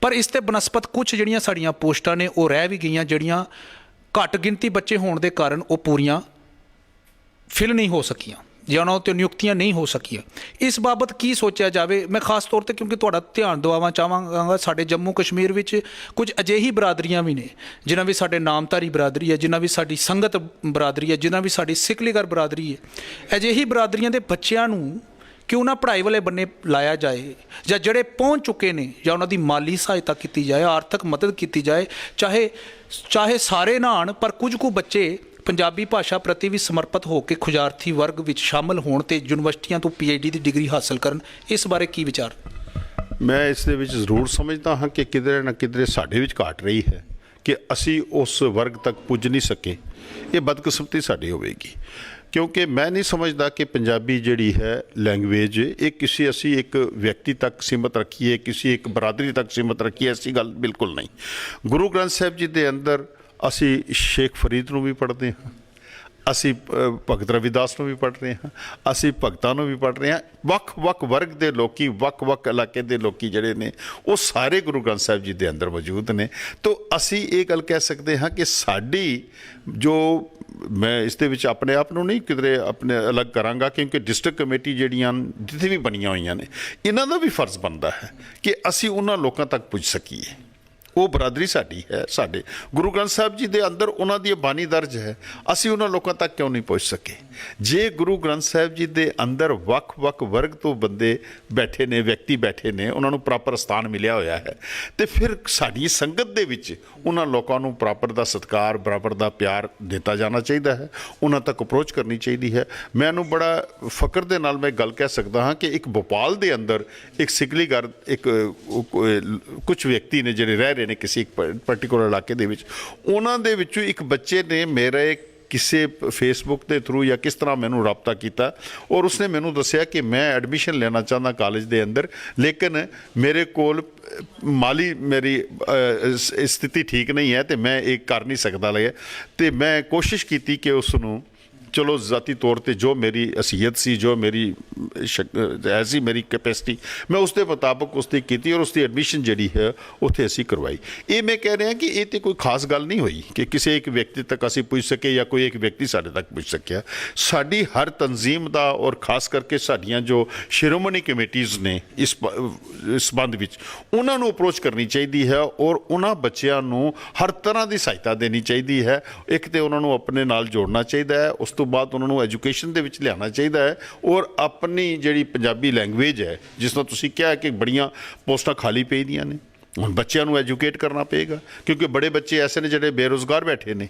ਪਰ ਇਸ ਤੇ ਬਨਸਪਤ ਕੁਝ ਜਿਹੜੀਆਂ ਸਾਡੀਆਂ ਪੋਸਟਾਂ ਨੇ ਉਹ ਰਹਿ ਵੀ ਗਈਆਂ, ਜਿਹੜੀਆਂ ਘੱਟ ਗਿਣਤੀ ਬੱਚੇ ਹੋਣ ਦੇ ਕਾਰਨ ਉਹ ਪੂਰੀਆਂ ਫਿਲ ਨਹੀਂ ਹੋ ਸਕੀਆਂ ਜਾਂ ਉਹਨਾਂ ਉੱਤੇ ਨਿਯੁਕਤੀਆਂ ਨਹੀਂ ਹੋ ਸਕੀਆਂ। ਇਸ ਬਾਬਤ ਕੀ ਸੋਚਿਆ ਜਾਵੇ? ਮੈਂ ਖਾਸ ਤੌਰ 'ਤੇ ਕਿਉਂਕਿ ਤੁਹਾਡਾ ਧਿਆਨ ਦਿਵਾਉਣਾ ਚਾਹਾਂਗਾ, ਸਾਡੇ ਜੰਮੂ ਕਸ਼ਮੀਰ ਵਿੱਚ ਕੁਝ ਅਜਿਹੀ ਬਰਾਦਰੀਆਂ ਵੀ ਨੇ ਜਿਨ੍ਹਾਂ ਵੀ ਸਾਡੇ ਨਾਮਧਾਰੀ ਬਰਾਦਰੀ ਹੈ, ਜਿਨ੍ਹਾਂ ਵੀ ਸਾਡੀ ਸੰਗਤ ਬਰਾਦਰੀ ਹੈ, ਜਿਨ੍ਹਾਂ ਵੀ ਸਾਡੀ ਸਿੱਖ ਲੀਗਰ ਬਰਾਦਰੀ ਹੈ। ਅਜਿਹੀ ਬਰਾਦਰੀਆਂ ਦੇ ਬੱਚਿਆਂ ਨੂੰ ਕਿਉਂ ਨਾ ਪੜ੍ਹਾਈ ਵਾਲੇ ਬੰਨੇ ਲਾਇਆ ਜਾਏ, ਜਾਂ ਜਿਹੜੇ ਪਹੁੰਚ ਚੁੱਕੇ ਨੇ ਜਾਂ ਉਹਨਾਂ ਦੀ ਮਾਲੀ ਸਹਾਇਤਾ ਕੀਤੀ ਜਾਏ, ਆਰਥਿਕ ਮਦਦ ਕੀਤੀ ਜਾਏ। ਚਾਹੇ ਸਾਰੇ ਨਾ ਆਉਣ, ਪਰ ਕੁਝ ਕੁ ਬੱਚੇ ਪੰਜਾਬੀ ਭਾਸ਼ਾ ਪ੍ਰਤੀ ਵੀ ਸਮਰਪਿਤ ਹੋ ਕੇ ਖੁਜਾਰਥੀ ਵਰਗ ਵਿੱਚ ਸ਼ਾਮਲ ਹੋਣ ਤੇ ਯੂਨੀਵਰਸਿਟੀਆਂ ਤੋਂ PhD ਦੀ ਡਿਗਰੀ ਹਾਸਲ ਕਰਨ। ਇਸ ਬਾਰੇ ਕੀ ਵਿਚਾਰ? ਮੈਂ ਇਸ ਦੇ ਵਿੱਚ ਜ਼ਰੂਰ ਸਮਝਦਾ ਹਾਂ ਕਿ ਕਿਧਰੇ ਨਾ ਕਿਧਰੇ ਸਾਡੇ ਵਿੱਚ ਘਾਟ ਰਹੀ ਹੈ ਕਿ ਅਸੀਂ ਉਸ ਵਰਗ ਤੱਕ ਪੁੱਜ ਨਹੀਂ ਸਕੇ। ਇਹ ਬਦਕਿਸਮਤੀ ਸਾਡੀ ਹੋਵੇਗੀ, ਕਿਉਂਕਿ ਮੈਂ ਨਹੀਂ ਸਮਝਦਾ ਕਿ ਪੰਜਾਬੀ ਜਿਹੜੀ ਹੈ ਲੈਂਗੁਏਜ ਇਹ ਅਸੀਂ ਇੱਕ ਵਿਅਕਤੀ ਤੱਕ ਸੀਮਤ ਰੱਖੀਏ, ਕਿਸੇ ਇੱਕ ਬਰਾਦਰੀ ਤੱਕ ਸੀਮਤ ਰੱਖੀਏ, ਐਸੀ ਗੱਲ ਬਿਲਕੁਲ ਨਹੀਂ। ਗੁਰੂ ਗ੍ਰੰਥ ਸਾਹਿਬ ਜੀ ਦੇ ਅੰਦਰ ਅਸੀਂ ਸ਼ੇਖ ਫਰੀਦ ਨੂੰ ਵੀ ਪੜ੍ਹਦੇ ਹਾਂ, ਅਸੀਂ ਭਗਤ ਰਵਿਦਾਸ ਨੂੰ ਵੀ ਪੜ੍ਹ ਰਹੇ ਹਾਂ, ਅਸੀਂ ਭਗਤਾਂ ਨੂੰ ਵੀ ਪੜ੍ਹ ਰਹੇ ਹਾਂ। ਵੱਖ-ਵੱਖ ਵਰਗ ਦੇ ਲੋਕੀ, ਵੱਖ-ਵੱਖ ਇਲਾਕੇ ਦੇ ਲੋਕੀ ਜਿਹੜੇ ਨੇ ਉਹ ਸਾਰੇ ਗੁਰੂ ਗ੍ਰੰਥ ਸਾਹਿਬ ਜੀ ਦੇ ਅੰਦਰ ਮੌਜੂਦ ਨੇ। ਤਾਂ ਅਸੀਂ ਇਹ ਗੱਲ ਕਹਿ ਸਕਦੇ ਹਾਂ ਕਿ ਸਾਡੀ ਜੋ, ਮੈਂ ਇਸ ਦੇ ਵਿੱਚ ਆਪਣੇ ਆਪ ਨੂੰ ਨਹੀਂ ਕਿਧਰੇ ਆਪਣੇ ਅਲੱਗ ਕਰਾਂਗਾ, ਕਿਉਂਕਿ ਡਿਸਟ੍ਰਿਕਟ ਕਮੇਟੀ ਜਿਹੜੀਆਂ ਜਿੱਥੇ ਵੀ ਬਣੀਆਂ ਹੋਈਆਂ ਨੇ, ਇਹਨਾਂ ਦਾ ਵੀ ਫਰਜ਼ ਬਣਦਾ ਹੈ ਕਿ ਅਸੀਂ ਉਹਨਾਂ ਲੋਕਾਂ ਤੱਕ ਪੁੱਜ ਸਕੀਏ। ਉਹ ਬਰਾਦਰੀ ਸਾਡੀ ਹੈ, ਸਾਡੇ ਗੁਰੂ ਗ੍ਰੰਥ ਸਾਹਿਬ ਜੀ ਦੇ ਅੰਦਰ ਉਹਨਾਂ ਦੀ ਬਾਣੀ ਦਰਜ ਹੈ, ਅਸੀਂ ਉਹਨਾਂ ਲੋਕਾਂ ਤੱਕ ਕਿਉਂ ਨਹੀਂ ਪਹੁੰਚ ਸਕੇ? ਜੇ ਗੁਰੂ ਗ੍ਰੰਥ ਸਾਹਿਬ ਜੀ ਦੇ ਅੰਦਰ ਵੱਖ-ਵੱਖ ਵਰਗ ਤੋਂ ਬੰਦੇ ਬੈਠੇ ਨੇ, ਵਿਅਕਤੀ ਬੈਠੇ ਨੇ, ਉਹਨਾਂ ਨੂੰ ਪ੍ਰਾਪਰ ਸਥਾਨ ਮਿਲਿਆ ਹੋਇਆ ਹੈ, ਤੇ ਫਿਰ ਸਾਡੀ ਸੰਗਤ ਦੇ ਵਿੱਚ ਉਹਨਾਂ ਲੋਕਾਂ ਨੂੰ ਪ੍ਰਾਪਰ ਦਾ ਸਤਿਕਾਰ, ਬਰਾਬਰ ਦਾ ਪਿਆਰ ਦਿੱਤਾ ਜਾਣਾ ਚਾਹੀਦਾ ਹੈ, ਉਹਨਾਂ ਤੱਕ ਅਪਰੋਚ ਕਰਨੀ ਚਾਹੀਦੀ ਹੈ। ਮੈਨੂੰ ਬੜਾ ਫਖਰ ਦੇ ਨਾਲ ਮੈਂ ਗੱਲ ਕਹਿ ਸਕਦਾ ਹਾਂ ਕਿ ਇੱਕ ਭੋਪਾਲ ਦੇ ਅੰਦਰ ਇੱਕ ਸਿਕਲੀ ਘਰ, ਇੱਕ ਕੁਝ ਵਿਅਕਤੀ ਨੇ ਜਿਹੜੇ ਰਹਿ ਨੇ ਕਿਸੇ ਇੱਕ ਪਾਰਟਿਕੂਲਰ ਇਲਾਕੇ ਦੇ ਵਿੱਚ, ਉਹਨਾਂ ਦੇ ਵਿੱਚੋਂ ਇੱਕ ਬੱਚੇ ਨੇ ਮੇਰੇ ਕਿਸੇ ਫੇਸਬੁੱਕ ਦੇ ਥਰੂ ਜਾਂ ਕਿਸ ਤਰ੍ਹਾਂ ਮੈਨੂੰ ਰਾਬਤਾ ਕੀਤਾ, ਔਰ ਉਸਨੇ ਮੈਨੂੰ ਦੱਸਿਆ ਕਿ ਮੈਂ ਐਡਮਿਸ਼ਨ ਲੈਣਾ ਚਾਹੁੰਦਾ ਕਾਲਜ ਦੇ ਅੰਦਰ, ਲੇਕਿਨ ਮੇਰੇ ਕੋਲ ਮਾਲੀ ਮੇਰੀ ਸਥਿਤੀ ਠੀਕ ਨਹੀਂ ਹੈ ਤੇ ਮੈਂ ਇਹ ਕਰ ਨਹੀਂ ਸਕਦਾ ਲਿਆ। ਤੇ ਮੈਂ ਕੋਸ਼ਿਸ਼ ਕੀਤੀ ਕਿ ਉਸ ਨੂੰ ਚਲੋ ਜ਼ਾਤੀ ਤੌਰ ਤੇ ਜੋ ਮੇਰੀ ਅਸੀਅਤ ਸੀ, ਜੋ ਮੇਰੀ ਐਸੀ ਮੇਰੀ ਕੈਪੈਸਿਟੀ, ਮੈਂ ਉਸ ਦੇ ਮੁਤਾਬਕ ਉਸ ਦੀ ਕੀਤੀ ਔਰ ਉਸ ਦੀ ਐਡਮਿਸ਼ਨ ਜਿਹੜੀ ਹੈ ਉੱਥੇ ਅਸੀਂ ਕਰਵਾਈ। ਇਹ ਮੈਂ ਕਹਿ ਰਿਹਾ ਕਿ ਇਹ ਤੇ ਕੋਈ ਖਾਸ ਗੱਲ ਨਹੀਂ ਹੋਈ ਕਿ ਕਿਸੇ ਇੱਕ ਵਿਅਕਤੀ ਤੱਕ ਅਸੀਂ ਪੁੱਜ ਸਕੇ ਜਾਂ ਕੋਈ ਇੱਕ ਵਿਅਕਤੀ ਸਾਡੇ ਤੱਕ ਪੁੱਜ ਸਕਿਆ। ਸਾਡੀ ਹਰ ਤਨਜ਼ੀਮ ਦਾ ਔਰ ਖਾਸ ਕਰਕੇ ਸਾਡੀਆਂ ਜੋ ਸ਼੍ਰੋਮਣੀ ਕਮੇਟੀਜ਼ ਨੇ ਇਸ ਸੰਬੰਧ ਵਿੱਚ, ਉਹਨਾਂ ਨੂੰ ਅਪਰੋਚ ਕਰਨੀ ਚਾਹੀਦੀ ਹੈ ਔਰ ਉਹਨਾਂ ਬੱਚਿਆਂ ਨੂੰ ਹਰ ਤਰ੍ਹਾਂ ਦੀ ਸਹਾਇਤਾ ਦੇਣੀ ਚਾਹੀਦੀ ਹੈ। ਇੱਕ ਤੇ ਉਹਨਾਂ ਨੂੰ ਆਪਣੇ ਨਾਲ ਜੋੜਨਾ ਚਾਹੀਦਾ ਹੈ, ਉਸ ਤੋਂ ਬਾਅਦ ਉਹਨਾਂ ਨੂੰ ਐਜੂਕੇਸ਼ਨ ਦੇ ਵਿੱਚ ਲਿਆਉਣਾ ਚਾਹੀਦਾ ਹੈ, ਔਰ ਆਪਣੀ ਜਿਹੜੀ ਪੰਜਾਬੀ ਲੈਂਗੁਏਜ ਹੈ, ਜਿਸ ਤਰ੍ਹਾਂ ਤੁਸੀਂ ਕਿਹਾ ਕਿ ਬੜੀਆਂ ਪੋਸਟਾਂ ਖਾਲੀ ਪਈਆਂ ਨੇ, ਹੁਣ ਬੱਚਿਆਂ ਨੂੰ ਐਜੂਕੇਟ ਕਰਨਾ ਪਏਗਾ, ਕਿਉਂਕਿ ਬੜੇ ਬੱਚੇ ਐਸੇ ਨੇ ਜਿਹੜੇ ਬੇਰੁਜ਼ਗਾਰ ਬੈਠੇ ਨੇ,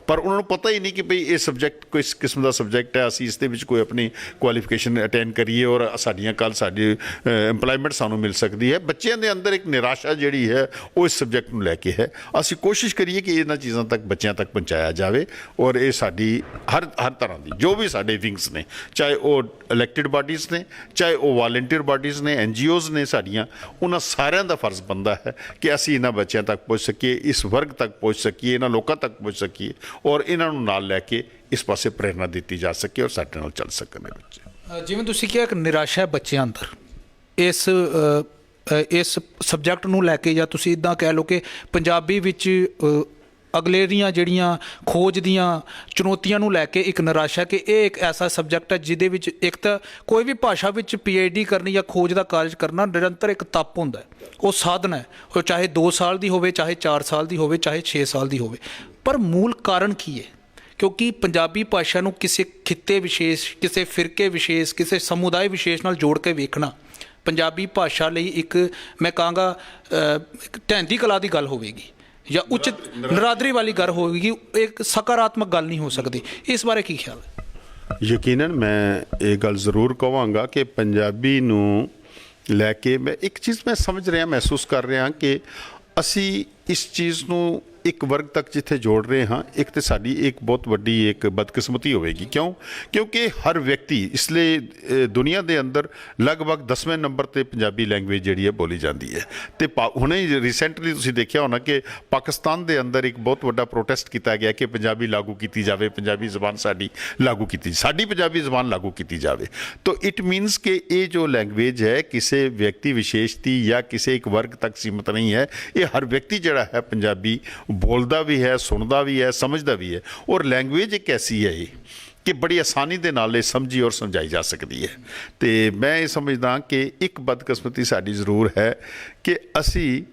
ਪਰ ਉਹਨਾਂ ਨੂੰ ਪਤਾ ਹੀ ਨਹੀਂ ਕਿ ਭਈ ਇਹ ਸਬਜੈਕਟ ਕਿਸ ਕਿਸਮ ਦਾ ਸਬਜੈਕਟ ਹੈ, ਅਸੀਂ ਇਸ ਦੇ ਵਿੱਚ ਕੋਈ ਆਪਣੀ ਕੁਆਲੀਫਿਕੇਸ਼ਨ ਅਟੈਂਡ ਕਰੀਏ ਔਰ ਸਾਡੀਆਂ ਕੱਲ੍ਹ ਸਾਡੀ ਇੰਪਲੋਇਮੈਂਟ ਸਾਨੂੰ ਮਿਲ ਸਕਦੀ ਹੈ। ਬੱਚਿਆਂ ਦੇ ਅੰਦਰ ਇੱਕ ਨਿਰਾਸ਼ਾ ਜਿਹੜੀ ਹੈ ਉਹ ਇਸ ਸਬਜੈਕਟ ਨੂੰ ਲੈ ਕੇ ਹੈ। ਅਸੀਂ ਕੋਸ਼ਿਸ਼ ਕਰੀਏ ਕਿ ਇਹਨਾਂ ਚੀਜ਼ਾਂ ਤੱਕ ਬੱਚਿਆਂ ਤੱਕ ਪਹੁੰਚਾਇਆ ਜਾਵੇ, ਔਰ ਇਹ ਸਾਡੀ ਹਰ ਤਰ੍ਹਾਂ ਦੀ ਜੋ ਵੀ ਸਾਡੇ ਵਿੰਗਸ ਨੇ, ਚਾਹੇ ਉਹ ਇਲੈਕਟਿਡ ਬਾਡੀਜ਼ ਨੇ, ਚਾਹੇ ਉਹ ਵਾਲੰਟੀਅਰ ਬਾਡੀਜ਼ ਨੇ, NGOs ਨੇ ਸਾਡੀਆਂ, ਉਹਨਾਂ ਸਾਰਿਆਂ ਦਾ ਫਰਜ਼ ਬਣਦਾ ਹੈ ਕਿ ਅਸੀਂ ਇਹਨਾਂ ਬੱਚਿਆਂ ਤੱਕ ਪਹੁੰਚ ਸਕੀਏ, ਇਸ ਵਰਗ ਤੱਕ ਪਹੁੰਚ ਸਕੀਏ, ਇਹਨਾਂ ਲੋਕਾਂ ਤੱਕ ਪਹੁੰਚ ਸਕੀਏ ਔਰ ਇਹਨਾਂ ਨੂੰ ਨਾਲ ਲੈ ਕੇ ਇਸ ਪਾਸੇ ਪ੍ਰੇਰਨਾ ਦਿੱਤੀ ਜਾ ਸਕੇ ਔਰ ਸਾਡੇ ਨਾਲ ਚੱਲ ਸਕਣ ਇਹ ਬੱਚੇ। ਜਿਵੇਂ ਤੁਸੀਂ ਕਿਹਾ ਇੱਕ ਨਿਰਾਸ਼ਾ ਹੈ ਬੱਚਿਆਂ ਅੰਦਰ ਇਸ ਸਬਜੈਕਟ ਨੂੰ ਲੈ ਕੇ, ਜਾਂ ਤੁਸੀਂ ਇੱਦਾਂ ਕਹਿ ਲਓ ਕਿ ਪੰਜਾਬੀ ਵਿੱਚ ਅਗਲੇ ਦੀਆਂ ਜਿਹੜੀਆਂ ਖੋਜ ਦੀਆਂ ਚੁਣੌਤੀਆਂ ਨੂੰ ਲੈ ਕੇ ਇੱਕ ਨਿਰਾਸ਼ਾ ਕਿ ਇਹ ਇੱਕ ਐਸਾ ਸਬਜੈਕਟ ਹੈ ਜਿਹਦੇ ਵਿੱਚ ਇੱਕ ਤਾਂ ਕੋਈ ਵੀ ਭਾਸ਼ਾ ਵਿੱਚ PhD ਕਰਨੀ ਜਾਂ ਖੋਜ ਦਾ ਕਾਰਜ ਕਰਨਾ ਨਿਰੰਤਰ ਇੱਕ ਤਪ ਹੁੰਦਾ ਹੈ, ਉਹ ਸਾਧਨ ਹੈ, ਉਹ ਚਾਹੇ 2 ਸਾਲ ਦੀ ਹੋਵੇ, ਚਾਹੇ 4 ਸਾਲ ਦੀ ਹੋਵੇ, ਚਾਹੇ 6 ਸਾਲ ਦੀ ਹੋਵੇ। ਪਰ ਮੂਲ ਕਾਰਨ ਕੀ ਹੈ? ਕਿਉਂਕਿ ਪੰਜਾਬੀ ਭਾਸ਼ਾ ਨੂੰ ਕਿਸੇ ਖਿੱਤੇ ਵਿਸ਼ੇਸ਼, ਕਿਸੇ ਫਿਰਕੇ ਵਿਸ਼ੇਸ਼, ਕਿਸੇ ਸਮੁਦਾਇ ਵਿਸ਼ੇਸ਼ ਨਾਲ ਜੋੜ ਕੇ ਵੇਖਣਾ ਪੰਜਾਬੀ ਭਾਸ਼ਾ ਲਈ ਇੱਕ, ਮੈਂ ਕਹਾਂਗਾ ਢਹਿੰਦੀ ਕਲਾ ਦੀ ਗੱਲ ਹੋਵੇਗੀ ਜਾਂ ਉੱਚ ਨਰਾਦਰੀ ਵਾਲੀ ਗੱਲ ਹੋਵੇਗੀ, ਇੱਕ ਸਕਾਰਾਤਮਕ ਗੱਲ ਨਹੀਂ ਹੋ ਸਕਦੀ। ਇਸ ਬਾਰੇ ਕੀ ਖਿਆਲ ਹੈ? ਯਕੀਨਨ ਮੈਂ ਇਹ ਗੱਲ ਜ਼ਰੂਰ ਕਹਾਂਗਾ ਕਿ ਪੰਜਾਬੀ ਨੂੰ ਲੈ ਕੇ ਮੈਂ ਇੱਕ ਚੀਜ਼ ਮੈਂ ਸਮਝ ਰਿਹਾ, ਮਹਿਸੂਸ ਕਰ ਰਿਹਾ ਕਿ ਅਸੀਂ ਇਸ ਚੀਜ਼ ਨੂੰ ਇੱਕ ਵਰਗ ਤੱਕ ਜਿੱਥੇ ਜੋੜ ਰਹੇ ਹਾਂ, ਇੱਕ ਤੇ ਸਾਡੀ ਇੱਕ ਬਹੁਤ ਵੱਡੀ ਇੱਕ ਬਦਕਿਸਮਤੀ ਹੋਵੇਗੀ। ਕਿਉਂਕਿ ਹਰ ਵਿਅਕਤੀ, ਇਸ ਲਈ ਦੁਨੀਆ ਦੇ ਅੰਦਰ ਲਗਭਗ 10ਵੇਂ ਨੰਬਰ ਤੇ ਪੰਜਾਬੀ ਲੈਂਗੁਏਜ ਜਿਹੜੀ ਹੈ ਬੋਲੀ ਜਾਂਦੀ ਹੈ। ਤੇ ਹੁਣੇ ਰੀਸੈਂਟਲੀ ਤੁਸੀਂ ਦੇਖਿਆ ਹੋਣਾ ਕਿ ਪਾਕਿਸਤਾਨ ਦੇ ਅੰਦਰ ਇੱਕ ਬਹੁਤ ਵੱਡਾ ਪ੍ਰੋਟੈਸਟ ਕੀਤਾ ਗਿਆ ਕਿ ਪੰਜਾਬੀ ਲਾਗੂ ਕੀਤੀ ਜਾਵੇ, ਪੰਜਾਬੀ ਜ਼ਬਾਨ ਸਾਡੀ ਲਾਗੂ ਕੀਤੀ, ਸਾਡੀ ਪੰਜਾਬੀ ਜ਼ਬਾਨ ਲਾਗੂ ਕੀਤੀ ਜਾਵੇ। ਤਾਂ ਇਟ ਮੀਨਸ ਕਿ ਇਹ ਜੋ ਲੈਂਗੁਏਜ ਹੈ ਕਿਸੇ ਵਿਅਕਤੀ ਵਿਸ਼ੇਸ਼ ਦੀ ਜਾਂ ਕਿਸੇ ਇੱਕ ਵਰਗ ਤੱਕ ਸੀਮਤ ਨਹੀਂ ਹੈ, ਇਹ ਹਰ ਵਿਅਕਤੀ ਜਿਹੜਾ ਹੈ ਪੰਜਾਬੀ ਬੋਲਦਾ ਵੀ ਹੈ, ਸੁਣਦਾ ਵੀ ਹੈ, ਸਮਝਦਾ ਵੀ ਹੈ। ਔਰ ਲੈਂਗੁਏਜ ਇੱਕ ਐਸੀ ਹੈ ਕਿ ਬੜੀ ਆਸਾਨੀ ਦੇ ਨਾਲ ਇਹ ਸਮਝੀ ਔਰ ਸਮਝਾਈ ਜਾ ਸਕਦੀ ਹੈ। ਤੇ ਮੈਂ ਇਹ ਸਮਝਦਾ ਕਿ ਇੱਕ ਬਦਕਿਸਮਤੀ ਸਾਡੀ ਜ਼ਰੂਰ ਹੈ ਕਿ ਅਸੀਂ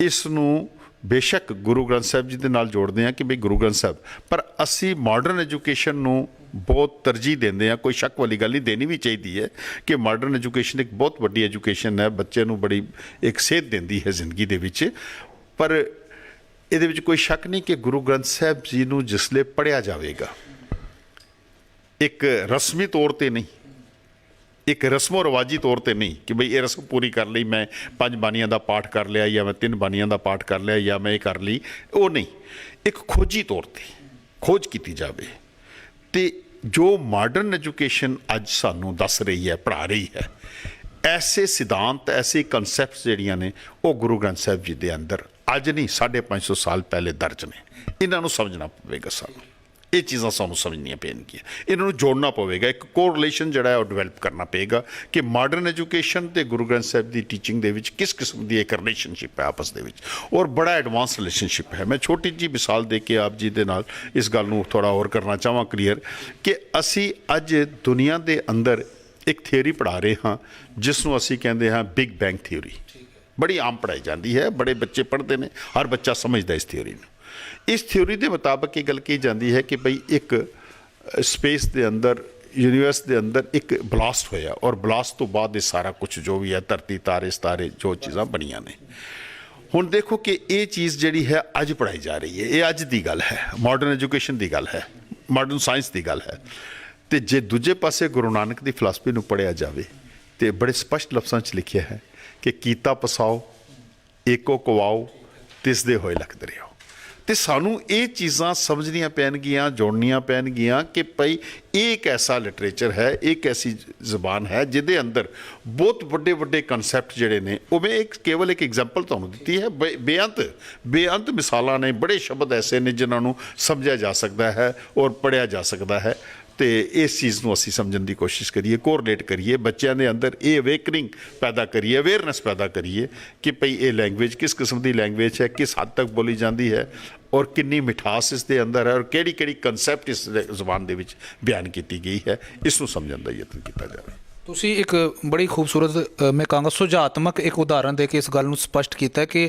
ਇਸ ਨੂੰ ਬੇਸ਼ੱਕ ਗੁਰੂ ਗ੍ਰੰਥ ਸਾਹਿਬ ਜੀ ਦੇ ਨਾਲ ਜੋੜਦੇ ਹਾਂ ਕਿ ਬਈ ਗੁਰੂ ਗ੍ਰੰਥ ਸਾਹਿਬ, ਪਰ ਅਸੀਂ ਮਾਡਰਨ ਐਜੂਕੇਸ਼ਨ ਨੂੰ ਬਹੁਤ ਤਰਜੀਹ ਦਿੰਦੇ ਹਾਂ। ਕੋਈ ਸ਼ੱਕ ਵਾਲੀ ਗੱਲ ਨਹੀਂ, ਦੇਣੀ ਵੀ ਚਾਹੀਦੀ ਹੈ ਕਿ ਮਾਡਰਨ ਐਜੂਕੇਸ਼ਨ ਇੱਕ ਬਹੁਤ ਵੱਡੀ ਐਜੂਕੇਸ਼ਨ ਹੈ, ਬੱਚੇ ਨੂੰ ਬੜੀ ਇੱਕ ਸੇਧ ਦਿੰਦੀ ਹੈ ਜ਼ਿੰਦਗੀ ਦੇ ਵਿੱਚ। ਪਰ ਇਹਦੇ ਵਿੱਚ ਕੋਈ ਸ਼ੱਕ ਨਹੀਂ ਕਿ ਗੁਰੂ ਗ੍ਰੰਥ ਸਾਹਿਬ ਜੀ ਨੂੰ ਜਿਸਲੇ ਪੜ੍ਹਿਆ ਜਾਵੇਗਾ, ਇੱਕ ਰਸਮੀ ਤੌਰ ਤੇ ਨਹੀਂ, ਇੱਕ ਰਸਮੋ ਰਿਵਾਜੀ ਤੌਰ ਤੇ ਨਹੀਂ ਕਿ ਬਈ ਇਹ ਰਸਮ ਪੂਰੀ ਕਰ ਲਈ, ਮੈਂ 5 ਬਾਣੀਆਂ ਦਾ ਪਾਠ ਕਰ ਲਿਆ ਜਾਂ ਮੈਂ 3 ਬਾਣੀਆਂ ਦਾ ਪਾਠ ਕਰ ਲਿਆ ਜਾਂ ਮੈਂ ਇਹ ਕਰ ਲਈ, ਉਹ ਨਹੀਂ, ਇੱਕ ਖੋਜੀ ਤੌਰ ਤੇ ਖੋਜ ਕੀਤੀ ਜਾਵੇ। ਤੇ ਜੋ ਮਾਡਰਨ ਐਜੂਕੇਸ਼ਨ ਅੱਜ ਸਾਨੂੰ ਦੱਸ ਰਹੀ ਹੈ, ਪੜ੍ਹਾ ਰਹੀ ਹੈ, ਐਸੇ ਸਿਧਾਂਤ, ਐਸੇ ਕਨਸੈਪਟਸ ਜਿਹੜੀਆਂ ਨੇ ਉਹ ਗੁਰੂ ਗ੍ਰੰਥ ਸਾਹਿਬ ਜੀ ਦੇ ਅੰਦਰ ਅੱਜ ਨਹੀਂ 550 ਸਾਲ ਪਹਿਲੇ ਦਰਜ ਨੇ। ਇਹਨਾਂ ਨੂੰ ਸਮਝਣਾ ਪਵੇਗਾ ਸਾਨੂੰ, ਇਹ ਚੀਜ਼ਾਂ ਸਾਨੂੰ ਸਮਝਣੀਆਂ ਪੈਣਗੀਆਂ, ਇਹਨਾਂ ਨੂੰ ਜੋੜਨਾ ਪਵੇਗਾ, ਇੱਕ ਕੋਰਿਲੇਸ਼ਨ ਜਿਹੜਾ ਹੈ ਉਹ ਡਿਵੈਲਪ ਕਰਨਾ ਪਏਗਾ ਕਿ ਮਾਡਰਨ ਐਜੂਕੇਸ਼ਨ ਤੇ ਗੁਰੂ ਗ੍ਰੰਥ ਸਾਹਿਬ ਦੀ ਟੀਚਿੰਗ ਦੇ ਵਿੱਚ ਕਿਸ ਕਿਸਮ ਦੀ ਇੱਕ ਰਿਲੇਸ਼ਨਸ਼ਿਪ ਹੈ ਆਪਸ ਦੇ ਵਿੱਚ, ਔਰ ਬੜਾ ਐਡਵਾਂਸ ਰਿਲੇਸ਼ਨਸ਼ਿਪ ਹੈ। ਮੈਂ ਛੋਟੀ ਜਿਹੀ ਮਿਸਾਲ ਦੇ ਕੇ ਆਪ ਜੀ ਦੇ ਨਾਲ ਇਸ ਗੱਲ ਨੂੰ ਥੋੜਾ ਹੋਰ ਕਰਨਾ ਚਾਹਾਂ ਕਲੀਅਰ ਕਿ ਅਸੀਂ ਅੱਜ ਦੁਨੀਆ ਦੇ ਅੰਦਰ ਇੱਕ ਥਿਊਰੀ ਪੜ੍ਹਾ ਰਹੇ ਹਾਂ ਜਿਸ ਨੂੰ ਅਸੀਂ ਕਹਿੰਦੇ ਹਾਂ ਬਿਗ ਬੈਂਗ ਥਿਊਰੀ। ਬੜੀ ਆਮ ਪੜ੍ਹਾਈ ਜਾਂਦੀ ਹੈ, ਬੜੇ ਬੱਚੇ ਪੜ੍ਹਦੇ ਨੇ, ਹਰ ਬੱਚਾ ਸਮਝਦਾ ਇਸ ਥਿਊਰੀ ਨੂੰ। ਇਸ ਥਿਊਰੀ ਦੇ ਮੁਤਾਬਕ ਇਹ ਗੱਲ ਕਹੀ ਜਾਂਦੀ ਹੈ ਕਿ ਬਈ ਇੱਕ ਸਪੇਸ ਦੇ ਅੰਦਰ, ਯੂਨੀਵਰਸ ਦੇ ਅੰਦਰ ਇੱਕ ਬਲਾਸਟ ਹੋਇਆ, ਔਰ ਬਲਾਸਟ ਤੋਂ ਬਾਅਦ ਇਹ ਸਾਰਾ ਕੁਝ ਜੋ ਵੀ ਹੈ ਧਰਤੀ ਤਾਰੇ ਸਤਾਰੇ ਜੋ ਚੀਜ਼ਾਂ ਬਣੀਆਂ ਨੇ। ਹੁਣ ਦੇਖੋ ਕਿ ਇਹ ਚੀਜ਼ ਜਿਹੜੀ ਹੈ ਅੱਜ ਪੜ੍ਹਾਈ ਜਾ ਰਹੀ ਹੈ, ਇਹ ਅੱਜ ਦੀ ਗੱਲ ਹੈ, ਮਾਡਰਨ ਐਜੂਕੇਸ਼ਨ ਦੀ ਗੱਲ ਹੈ, ਮਾਡਰਨ ਸਾਇੰਸ ਦੀ ਗੱਲ ਹੈ। ਤੇ ਜੇ ਦੂਜੇ ਪਾਸੇ ਗੁਰੂ ਨਾਨਕ ਦੀ ਫਿਲਾਸਫੀ ਨੂੰ ਪੜ੍ਹਿਆ ਜਾਵੇ ਤੇ ਬੜੇ ਸਪਸ਼ਟ ਲਫ਼ਜ਼ਾਂ 'ਚ ਲਿਖਿਆ ਹੈ ਕਿ ਕੀਤਾ ਪਸਾਓ ਏਕੋ ਕਵਾਓ ਤਿਸ ਦੇ ਹੋਏ ਲਖਦੇ ਰਹੋ। ਤੇ ਸਾਨੂੰ ਇਹ ਚੀਜ਼ਾਂ ਸਮਝਣੀਆਂ ਪੈਣਗੀਆਂ, ਜੋੜਨੀਆਂ ਪੈਣਗੀਆਂ ਕਿ ਭਾਈ ਇਹ ਇੱਕ ਐਸਾ ਲਿਟਰੇਚਰ ਹੈ, ਇੱਕ ਐਸੀ ਜ਼ਬਾਨ ਹੈ ਜਿਹਦੇ ਅੰਦਰ ਬਹੁਤ ਵੱਡੇ ਵੱਡੇ ਕਨਸੈਪਟ ਜਿਹੜੇ ਨੇ, ਉਹ ਮੈਂ ਕੇਵਲ ਇੱਕ ਐਗਜ਼ਾਮਪਲ ਤੁਹਾਨੂੰ ਦਿੱਤੀ ਹੈ, ਬੇਅੰਤ ਮਿਸਾਲਾਂ ਨੇ, ਬੜੇ ਸ਼ਬਦ ਐਸੇ ਨੇ ਜਿਨ੍ਹਾਂ ਨੂੰ ਸਮਝਿਆ ਜਾ ਸਕਦਾ ਹੈ ਔਰ ਪੜ੍ਹਿਆ ਜਾ ਸਕਦਾ ਹੈ। ਤੇ ਇਸ ਚੀਜ਼ ਨੂੰ ਅਸੀਂ ਸਮਝਣ ਦੀ ਕੋਸ਼ਿਸ਼ ਕਰੀਏ, ਕੋਰਿਲੇਟ ਕਰੀਏ, ਬੱਚਿਆਂ ਦੇ ਅੰਦਰ ਇਹ ਅਵੇਕਨਿੰਗ ਪੈਦਾ ਕਰੀਏ, ਅਵੇਅਰਨੈਸ ਪੈਦਾ ਕਰੀਏ ਕਿ ਭਈ ਇਹ ਲੈਂਗੁਏਜ ਕਿਸ ਕਿਸਮ ਦੀ ਲੈਂਗੁਏਜ ਹੈ, ਕਿਸ ਹੱਦ ਤੱਕ ਬੋਲੀ ਜਾਂਦੀ ਹੈ, ਔਰ ਕਿੰਨੀ ਮਿਠਾਸ ਇਸ ਦੇ ਅੰਦਰ ਹੈ, ਔਰ ਕਿਹੜੀ ਕਿਹੜੀ ਕਨਸੈਪਟ ਇਸ ਜ਼ੁਬਾਨ ਦੇ ਵਿੱਚ ਬਿਆਨ ਕੀਤੀ ਗਈ ਹੈ, ਇਸ ਨੂੰ ਸਮਝਣ ਦਾ ਯਤਨ ਕੀਤਾ ਜਾਵੇ। ਤੁਸੀਂ ਇੱਕ ਬੜੀ ਖੂਬਸੂਰਤ ਮੈਂ ਕਹਾਂਗਾ ਸੁਝਾਤਮਕ ਇੱਕ ਉਦਾਹਰਨ ਦੇ ਕੇ ਇਸ ਗੱਲ ਨੂੰ ਸਪਸ਼ਟ ਕੀਤਾ ਕਿ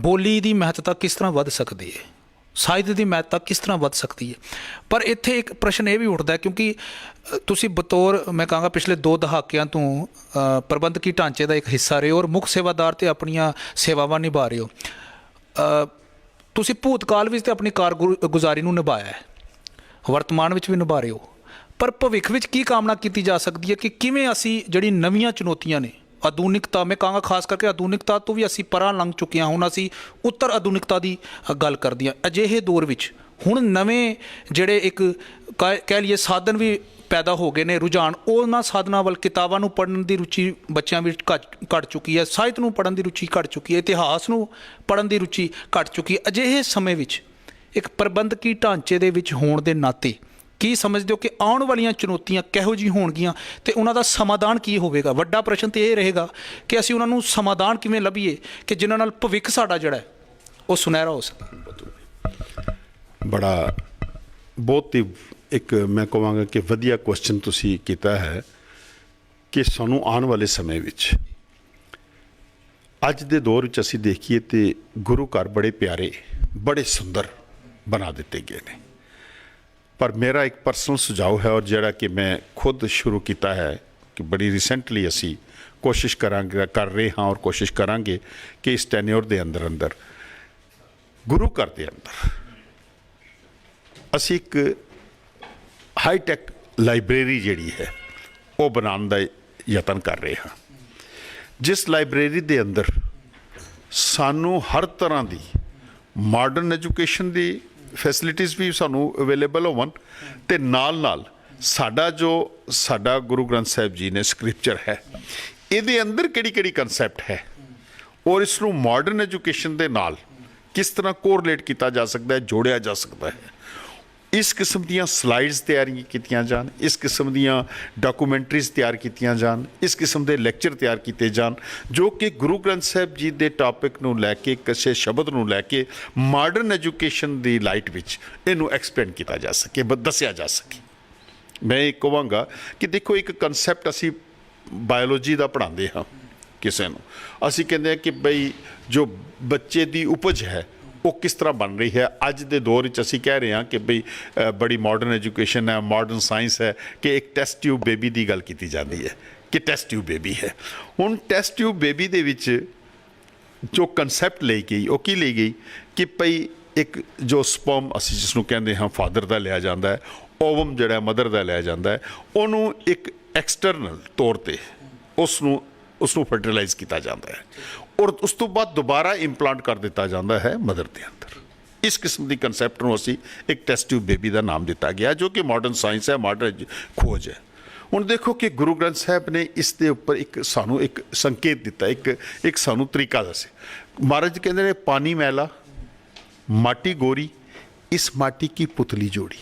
ਬੋਲੀ ਦੀ ਮਹੱਤਤਾ ਕਿਸ ਤਰ੍ਹਾਂ ਵੱਧ ਸਕਦੀ ਹੈ, ਸਾਹਿਤ ਦੀ ਮਹੱਤਤਾ ਕਿਸ ਤਰ੍ਹਾਂ ਵੱਧ ਸਕਦੀ ਹੈ। ਪਰ ਇੱਥੇ ਇੱਕ ਪ੍ਰਸ਼ਨ ਇਹ ਵੀ ਉੱਠਦਾ ਕਿਉਂਕਿ ਤੁਸੀਂ ਬਤੌਰ ਮੈਂ ਕਹਾਂਗਾ ਪਿਛਲੇ 2 ਦਹਾਕਿਆਂ ਤੋਂ ਪ੍ਰਬੰਧਕੀ ਢਾਂਚੇ ਦਾ ਇੱਕ ਹਿੱਸਾ ਰਹੇ ਹੋ ਔਰ ਮੁੱਖ ਸੇਵਾਦਾਰ ਤੇ ਆਪਣੀਆਂ ਸੇਵਾਵਾਂ ਨਿਭਾ ਰਹੇ ਹੋ। ਤੁਸੀਂ ਭੂਤਕਾਲ ਵਿੱਚ ਤੇ ਆਪਣੀ ਕਾਰਗੁਜ਼ਾਰੀ ਨੂੰ ਨਿਭਾਇਆ ਹੈ, ਵਰਤਮਾਨ ਵਿੱਚ ਵੀ ਨਿਭਾ ਰਹੇ ਹੋ, ਪਰ ਭਵਿੱਖ ਵਿੱਚ ਕੀ ਕਾਮਨਾ ਕੀਤੀ ਜਾ ਸਕਦੀ ਹੈ ਕਿ ਕਿਵੇਂ ਅਸੀਂ ਜਿਹੜੀ ਨਵੀਆਂ ਚੁਣੌਤੀਆਂ ਨੇ, ਆਧੁਨਿਕਤਾ ਮੈਂ ਕਹਾਂਗਾ, ਖਾਸ ਕਰਕੇ ਆਧੁਨਿਕਤਾ ਤੋਂ ਵੀ ਅਸੀਂ ਪਰਾਂ ਲੰਘ ਚੁੱਕੇ ਹਾਂ, ਹੁਣ ਅਸੀਂ ਉੱਤਰ ਆਧੁਨਿਕਤਾ ਦੀ ਗੱਲ ਕਰਦੇ ਹਾਂ। ਅਜਿਹੇ ਦੌਰ ਵਿੱਚ ਹੁਣ ਨਵੇਂ ਜਿਹੜੇ ਇੱਕ ਕਹਿ ਲਈਏ ਸਾਧਨ ਵੀ ਪੈਦਾ ਹੋ ਗਏ ਨੇ, ਰੁਝਾਨ ਉਹਨਾਂ ਸਾਧਨਾਂ ਵੱਲ, ਕਿਤਾਬਾਂ ਨੂੰ ਪੜ੍ਹਨ ਦੀ ਰੁਚੀ ਬੱਚਿਆਂ ਵਿੱਚ ਘੱਟ ਚੁੱਕੀ ਹੈ, ਸਾਹਿਤ ਨੂੰ ਪੜ੍ਹਨ ਦੀ ਰੁਚੀ ਘੱਟ ਚੁੱਕੀ ਹੈ, ਇਤਿਹਾਸ ਨੂੰ ਪੜ੍ਹਨ ਦੀ ਰੁਚੀ ਘੱਟ ਚੁੱਕੀ ਹੈ। ਅਜਿਹੇ ਸਮੇਂ ਵਿੱਚ ਇੱਕ ਪ੍ਰਬੰਧਕੀ ਢਾਂਚੇ ਦੇ ਵਿੱਚ ਹੋਣ ਦੇ ਨਾਤੇ ਕੀ ਸਮਝਦੇ ਹੋ ਕਿ ਆਉਣ ਵਾਲੀਆਂ ਚੁਣੌਤੀਆਂ ਕਿਹੋ ਜਿਹੀ ਹੋਣਗੀਆਂ ਤੇ ਉਹਨਾਂ ਦਾ ਸਮਾਧਾਨ ਕੀ ਹੋਵੇਗਾ? ਵੱਡਾ ਪ੍ਰਸ਼ਨ ਤਾਂ ਇਹ ਰਹੇਗਾ ਕਿ ਅਸੀਂ ਉਹਨਾਂ ਨੂੰ ਸਮਾਧਾਨ ਕਿਵੇਂ ਲੱਭੀਏ ਕਿ ਜਿਨ੍ਹਾਂ ਨਾਲ ਭਵਿੱਖ ਸਾਡਾ ਜਿਹੜਾ ਹੈ ਉਹ ਸੁਨਹਿਰਾ ਹੋ ਸਕੇ। ਬੜਾ ਬਹੁਤ ਹੀ ਇੱਕ ਮੈਂ ਕਹਾਂਗਾ ਕਿ ਵਧੀਆ ਕੁਐਸਚਨ ਤੁਸੀਂ ਕੀਤਾ ਹੈ ਕਿ ਸਾਨੂੰ ਆਉਣ ਵਾਲੇ ਸਮੇਂ ਵਿੱਚ, ਅੱਜ ਦੇ ਦੌਰ ਵਿੱਚ ਅਸੀਂ ਦੇਖੀਏ ਤੇ ਗੁਰੂ ਘਰ ਬੜੇ ਪਿਆਰੇ, ਬੜੇ ਸੁੰਦਰ ਬਣਾ ਦਿੱਤੇ ਗਏ ਨੇ। ਪਰ ਮੇਰਾ ਇੱਕ ਪਰਸਨਲ ਸੁਝਾਅ ਹੈ ਔਰ ਜਿਹੜਾ ਕਿ ਮੈਂ ਖੁਦ ਸ਼ੁਰੂ ਕੀਤਾ ਹੈ ਕਿ ਬੜੀ ਰੀਸੈਂਟਲੀ ਅਸੀਂ ਕੋਸ਼ਿਸ਼ ਕਰ ਰਹੇ ਹਾਂ ਔਰ ਕੋਸ਼ਿਸ਼ ਕਰਾਂਗੇ ਕਿ ਇਸ ਟੈਨਿਓਰ ਦੇ ਅੰਦਰ ਗੁਰੂ ਘਰ ਦੇ ਅੰਦਰ ਅਸੀਂ ਇੱਕ ਹਾਈਟੈਕ ਲਾਇਬ੍ਰੇਰੀ ਜਿਹੜੀ ਹੈ ਉਹ ਬਣਾਉਣ ਦਾ ਯਤਨ ਕਰ ਰਹੇ ਹਾਂ, ਜਿਸ ਲਾਇਬ੍ਰੇਰੀ ਦੇ ਅੰਦਰ ਸਾਨੂੰ ਹਰ ਤਰ੍ਹਾਂ ਦੀ ਮਾਡਰਨ ਐਜੂਕੇਸ਼ਨ ਦੀ ਫੈਸਿਲਿਟੀਜ਼ ਵੀ ਸਾਨੂੰ ਅਵੇਲੇਬਲ ਹੋਵਣ ਤੇ ਨਾਲ ਸਾਡਾ ਗੁਰੂ ਗ੍ਰੰਥ ਸਾਹਿਬ ਜੀ ਨੇ ਸਕ੍ਰਿਪਚਰ ਹੈ, ਇਹਦੇ ਅੰਦਰ ਕਿਹੜੀ ਕਨਸੈਪਟ ਹੈ ਔਰ ਇਸ ਨੂੰ ਮਾਡਰਨ ਐਜੂਕੇਸ਼ਨ ਦੇ ਨਾਲ ਕਿਸ ਤਰ੍ਹਾਂ ਕੋਰਿਲੇਟ ਕੀਤਾ ਜਾ ਸਕਦਾ ਹੈ, ਜੋੜਿਆ ਜਾ ਸਕਦਾ ਹੈ। ਇਸ ਕਿਸਮ ਦੀਆਂ ਸਲਾਈਡਸ ਤਿਆਰ ਕੀਤੀਆਂ ਜਾਣ, ਇਸ ਕਿਸਮ ਦੀਆਂ ਡਾਕੂਮੈਂਟਰੀਜ਼ ਤਿਆਰ ਕੀਤੀਆਂ ਜਾਣ, ਇਸ ਕਿਸਮ ਦੇ ਲੈਕਚਰ ਤਿਆਰ ਕੀਤੇ ਜਾਣ ਜੋ ਕਿ ਗੁਰੂ ਗ੍ਰੰਥ ਸਾਹਿਬ ਜੀ ਦੇ ਟਾਪਿਕ ਨੂੰ ਲੈ ਕੇ, ਕਿਸੇ ਸ਼ਬਦ ਨੂੰ ਲੈ ਕੇ ਮਾਡਰਨ ਐਜੂਕੇਸ਼ਨ ਦੀ ਲਾਈਟ ਵਿੱਚ ਇਹਨੂੰ ਐਕਸਪਲੇਨ ਕੀਤਾ ਜਾ ਸਕੇ, ਦੱਸਿਆ ਜਾ ਸਕੇ। ਮੈਂ ਇਹ ਕਹਾਂਗਾ ਕਿ ਦੇਖੋ ਇੱਕ ਕਨਸੈਪਟ ਅਸੀਂ ਬਾਇਓਲੋਜੀ ਦਾ ਪੜ੍ਹਾਉਂਦੇ ਹਾਂ ਕਿਸੇ ਨੂੰ, ਅਸੀਂ ਕਹਿੰਦੇ ਹਾਂ ਕਿ ਬਈ ਜੋ ਬੱਚੇ ਦੀ ਉਪਜ ਹੈ ਉਹ ਕਿਸ ਤਰ੍ਹਾਂ ਬਣ ਰਹੀ ਹੈ। ਅੱਜ ਦੇ ਦੌਰ ਵਿੱਚ ਅਸੀਂ ਕਹਿ ਰਹੇ ਹਾਂ ਕਿ ਬਈ ਬੜੀ ਮਾਡਰਨ ਐਜੂਕੇਸ਼ਨ ਹੈ, ਮਾਡਰਨ ਸਾਇੰਸ ਹੈ ਕਿ ਇੱਕ ਟੈਸਟ ਟਿਊਬ ਬੇਬੀ ਦੀ ਗੱਲ ਕੀਤੀ ਜਾਂਦੀ ਹੈ ਕਿ ਟੈਸਟ ਟਿਊਬ ਬੇਬੀ ਹੈ। ਹੁਣ ਟੈਸਟ ਟਿਊਬ ਬੇਬੀ ਦੇ ਵਿੱਚ ਜੋ ਕਨਸੈਪਟ ਲਈ ਗਈ ਉਹ ਕੀ ਲਈ ਗਈ ਕਿ ਭਈ ਇੱਕ ਜੋ ਸਪਰਮ ਅਸੀਂ ਜਿਸ ਨੂੰ ਕਹਿੰਦੇ ਹਾਂ ਫਾਦਰ ਦਾ ਲਿਆ ਜਾਂਦਾ ਹੈ, ਓਵਮ ਜਿਹੜਾ ਮਦਰ ਦਾ ਲਿਆ ਜਾਂਦਾ ਹੈ, ਉਹਨੂੰ ਇੱਕ ਐਕਸਟਰਨਲ ਤੌਰ 'ਤੇ ਉਸ ਨੂੰ ਫਰਟੀਲਾਈਜ਼ ਕੀਤਾ ਜਾਂਦਾ ਹੈ ਔਰ ਉਸ ਤੋਂ ਬਾਅਦ ਦੁਬਾਰਾ ਇੰਪਲਾਂਟ ਕਰ ਦਿੱਤਾ ਜਾਂਦਾ ਹੈ ਮਦਰ ਦੇ ਅੰਦਰ। ਇਸ ਕਿਸਮ ਦੀ ਕਨਸੈਪਟ ਨੂੰ ਅਸੀਂ ਇੱਕ ਟੈਸਟ ਟਿਊਬ ਬੇਬੀ ਦਾ ਨਾਮ ਦਿੱਤਾ ਗਿਆ ਜੋ ਕਿ ਮਾਡਰਨ ਸਾਇੰਸ ਹੈ, ਮਾਡਰਨ ਖੋਜ ਹੈ। ਹੁਣ ਦੇਖੋ ਕਿ ਗੁਰੂ ਗ੍ਰੰਥ ਸਾਹਿਬ ਨੇ ਇਸ ਦੇ ਉੱਪਰ ਇੱਕ ਸਾਨੂੰ ਇੱਕ ਸੰਕੇਤ ਦਿੱਤਾ, ਇੱਕ ਸਾਨੂੰ ਤਰੀਕਾ ਦੱਸਿਆ। ਮਹਾਰਾਜ ਕਹਿੰਦੇ ਨੇ ਪਾਣੀ ਮੈਲਾ ਮਾਟੀ ਗੋਰੀ ਇਸ ਮਾਟੀ ਕੀ ਪੁਤਲੀ ਜੋੜੀ।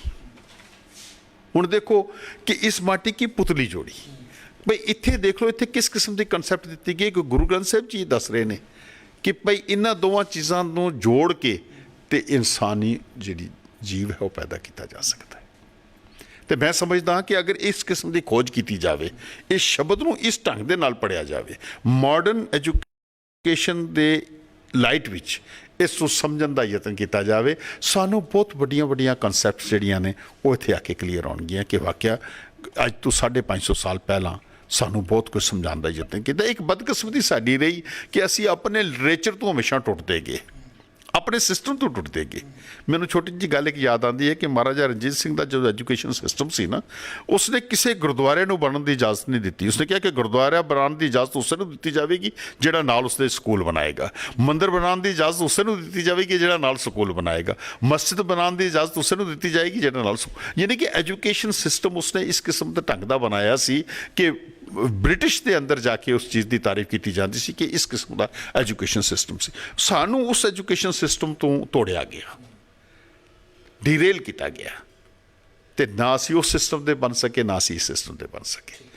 ਹੁਣ ਦੇਖੋ ਕਿ ਇਸ ਮਾਟੀ ਕੀ ਪੁਤਲੀ ਜੋੜੀ, ਬਈ ਇੱਥੇ ਦੇਖ ਲਓ ਇੱਥੇ ਕਿਸ ਕਿਸਮ ਦੀ ਕਨਸੈਪਟ ਦਿੱਤੀ ਗਈ ਕਿ ਗੁਰੂ ਗ੍ਰੰਥ ਸਾਹਿਬ ਜੀ ਦੱਸ ਰਹੇ ਨੇ ਕਿ ਭਈ ਇਹਨਾਂ ਦੋਵਾਂ ਚੀਜ਼ਾਂ ਨੂੰ ਜੋੜ ਕੇ ਤੇ ਇਨਸਾਨੀ ਜਿਹੜੀ ਜੀਵ ਹੈ ਉਹ ਪੈਦਾ ਕੀਤਾ ਜਾ ਸਕਦਾ ਹੈ। ਤੇ ਮੈਂ ਸਮਝਦਾ ਹਾਂ ਕਿ ਅਗਰ ਇਸ ਕਿਸਮ ਦੀ ਖੋਜ ਕੀਤੀ ਜਾਵੇ, ਇਸ ਸ਼ਬਦ ਨੂੰ ਇਸ ਢੰਗ ਦੇ ਨਾਲ ਪੜ੍ਹਿਆ ਜਾਵੇ, ਮਾਡਰਨ ਐਜੂਕੇਸ਼ਨ ਦੇ ਲਾਈਟ ਵਿੱਚ ਇਸ ਨੂੰ ਸਮਝਣ ਦਾ ਯਤਨ ਕੀਤਾ ਜਾਵੇ, ਸਾਨੂੰ ਬਹੁਤ ਵੱਡੀਆਂ ਵੱਡੀਆਂ ਕਨਸੈਪਟਸ ਜਿਹੜੀਆਂ ਨੇ ਉਹ ਇੱਥੇ ਆ ਕੇ ਕਲੀਅਰ ਹੋਣਗੀਆਂ ਕਿ ਵਾਕਿਆ ਅੱਜ ਤੋਂ 550 ਸਾਲ ਪਹਿਲਾਂ ਸਾਨੂੰ ਬਹੁਤ ਕੁਝ ਸਮਝਾਉਣ ਦਾ ਯਤਨ ਕੀਤਾ। ਇੱਕ ਬਦਕਿਸਮਤੀ ਸਾਡੀ ਰਹੀ ਕਿ ਅਸੀਂ ਆਪਣੇ ਲਿਟਰੇਚਰ ਤੋਂ ਹਮੇਸ਼ਾ ਟੁੱਟਦੇ ਗਏ, ਆਪਣੇ ਸਿਸਟਮ ਤੋਂ ਟੁੱਟਦੇ ਗਏ। ਮੈਨੂੰ ਛੋਟੀ ਜਿਹੀ ਗੱਲ ਇੱਕ ਯਾਦ ਆਉਂਦੀ ਹੈ ਕਿ ਮਹਾਰਾਜਾ ਰਣਜੀਤ ਸਿੰਘ ਦਾ ਜਦੋਂ ਐਜੂਕੇਸ਼ਨ ਸਿਸਟਮ ਸੀ ਨਾ, ਉਸਨੇ ਕਿਸੇ ਗੁਰਦੁਆਰੇ ਨੂੰ ਬਣਨ ਦੀ ਇਜਾਜ਼ਤ ਨਹੀਂ ਦਿੱਤੀ। ਉਸਨੇ ਕਿਹਾ ਕਿ ਗੁਰਦੁਆਰਾ ਬਣਾਉਣ ਦੀ ਇਜਾਜ਼ਤ ਉਸੇ ਨੂੰ ਦਿੱਤੀ ਜਾਵੇਗੀ ਜਿਹੜਾ ਨਾਲ ਉਸਦੇ ਸਕੂਲ ਬਣਾਏਗਾ, ਮੰਦਿਰ ਬਣਾਉਣ ਦੀ ਇਜਾਜ਼ਤ ਉਸੇ ਨੂੰ ਦਿੱਤੀ ਜਾਵੇਗੀ ਜਿਹੜਾ ਨਾਲ ਸਕੂਲ ਬਣਾਏਗਾ, ਮਸਜਿਦ ਬਣਾਉਣ ਦੀ ਇਜਾਜ਼ਤ ਉਸੇ ਨੂੰ ਦਿੱਤੀ ਜਾਏਗੀ ਜਿਹੜਾ ਨਾਲ ਯਾਨੀ ਕਿ ਐਜੂਕੇਸ਼ਨ ਸਿਸਟਮ ਉਸਨੇ ਇਸ ਕਿਸਮ ਦੇ ਢੰਗ ਦਾ ਬਣਾਇਆ ਸੀ ਕਿ ਬ੍ਰਿਟਿਸ਼ ਦੇ ਅੰਦਰ ਜਾ ਕੇ ਉਸ ਚੀਜ਼ ਦੀ ਤਾਰੀਫ ਕੀਤੀ ਜਾਂਦੀ ਸੀ ਕਿ ਇਸ ਕਿਸਮ ਦਾ ਐਜੂਕੇਸ਼ਨ ਸਿਸਟਮ ਸੀ। ਸਾਨੂੰ ਉਸ ਐਜੂਕੇਸ਼ਨ ਸਿਸਟਮ ਤੋਂ ਤੋੜਿਆ ਗਿਆ, ਡੀਰੇਲ ਕੀਤਾ ਗਿਆ, ਤੇ ਨਾ ਅਸੀਂ ਉਸ ਸਿਸਟਮ ਦੇ ਬਣ ਸਕੇ, ਨਾ ਅਸੀਂ ਇਸ ਸਿਸਟਮ ਦੇ ਬਣ ਸਕੇ।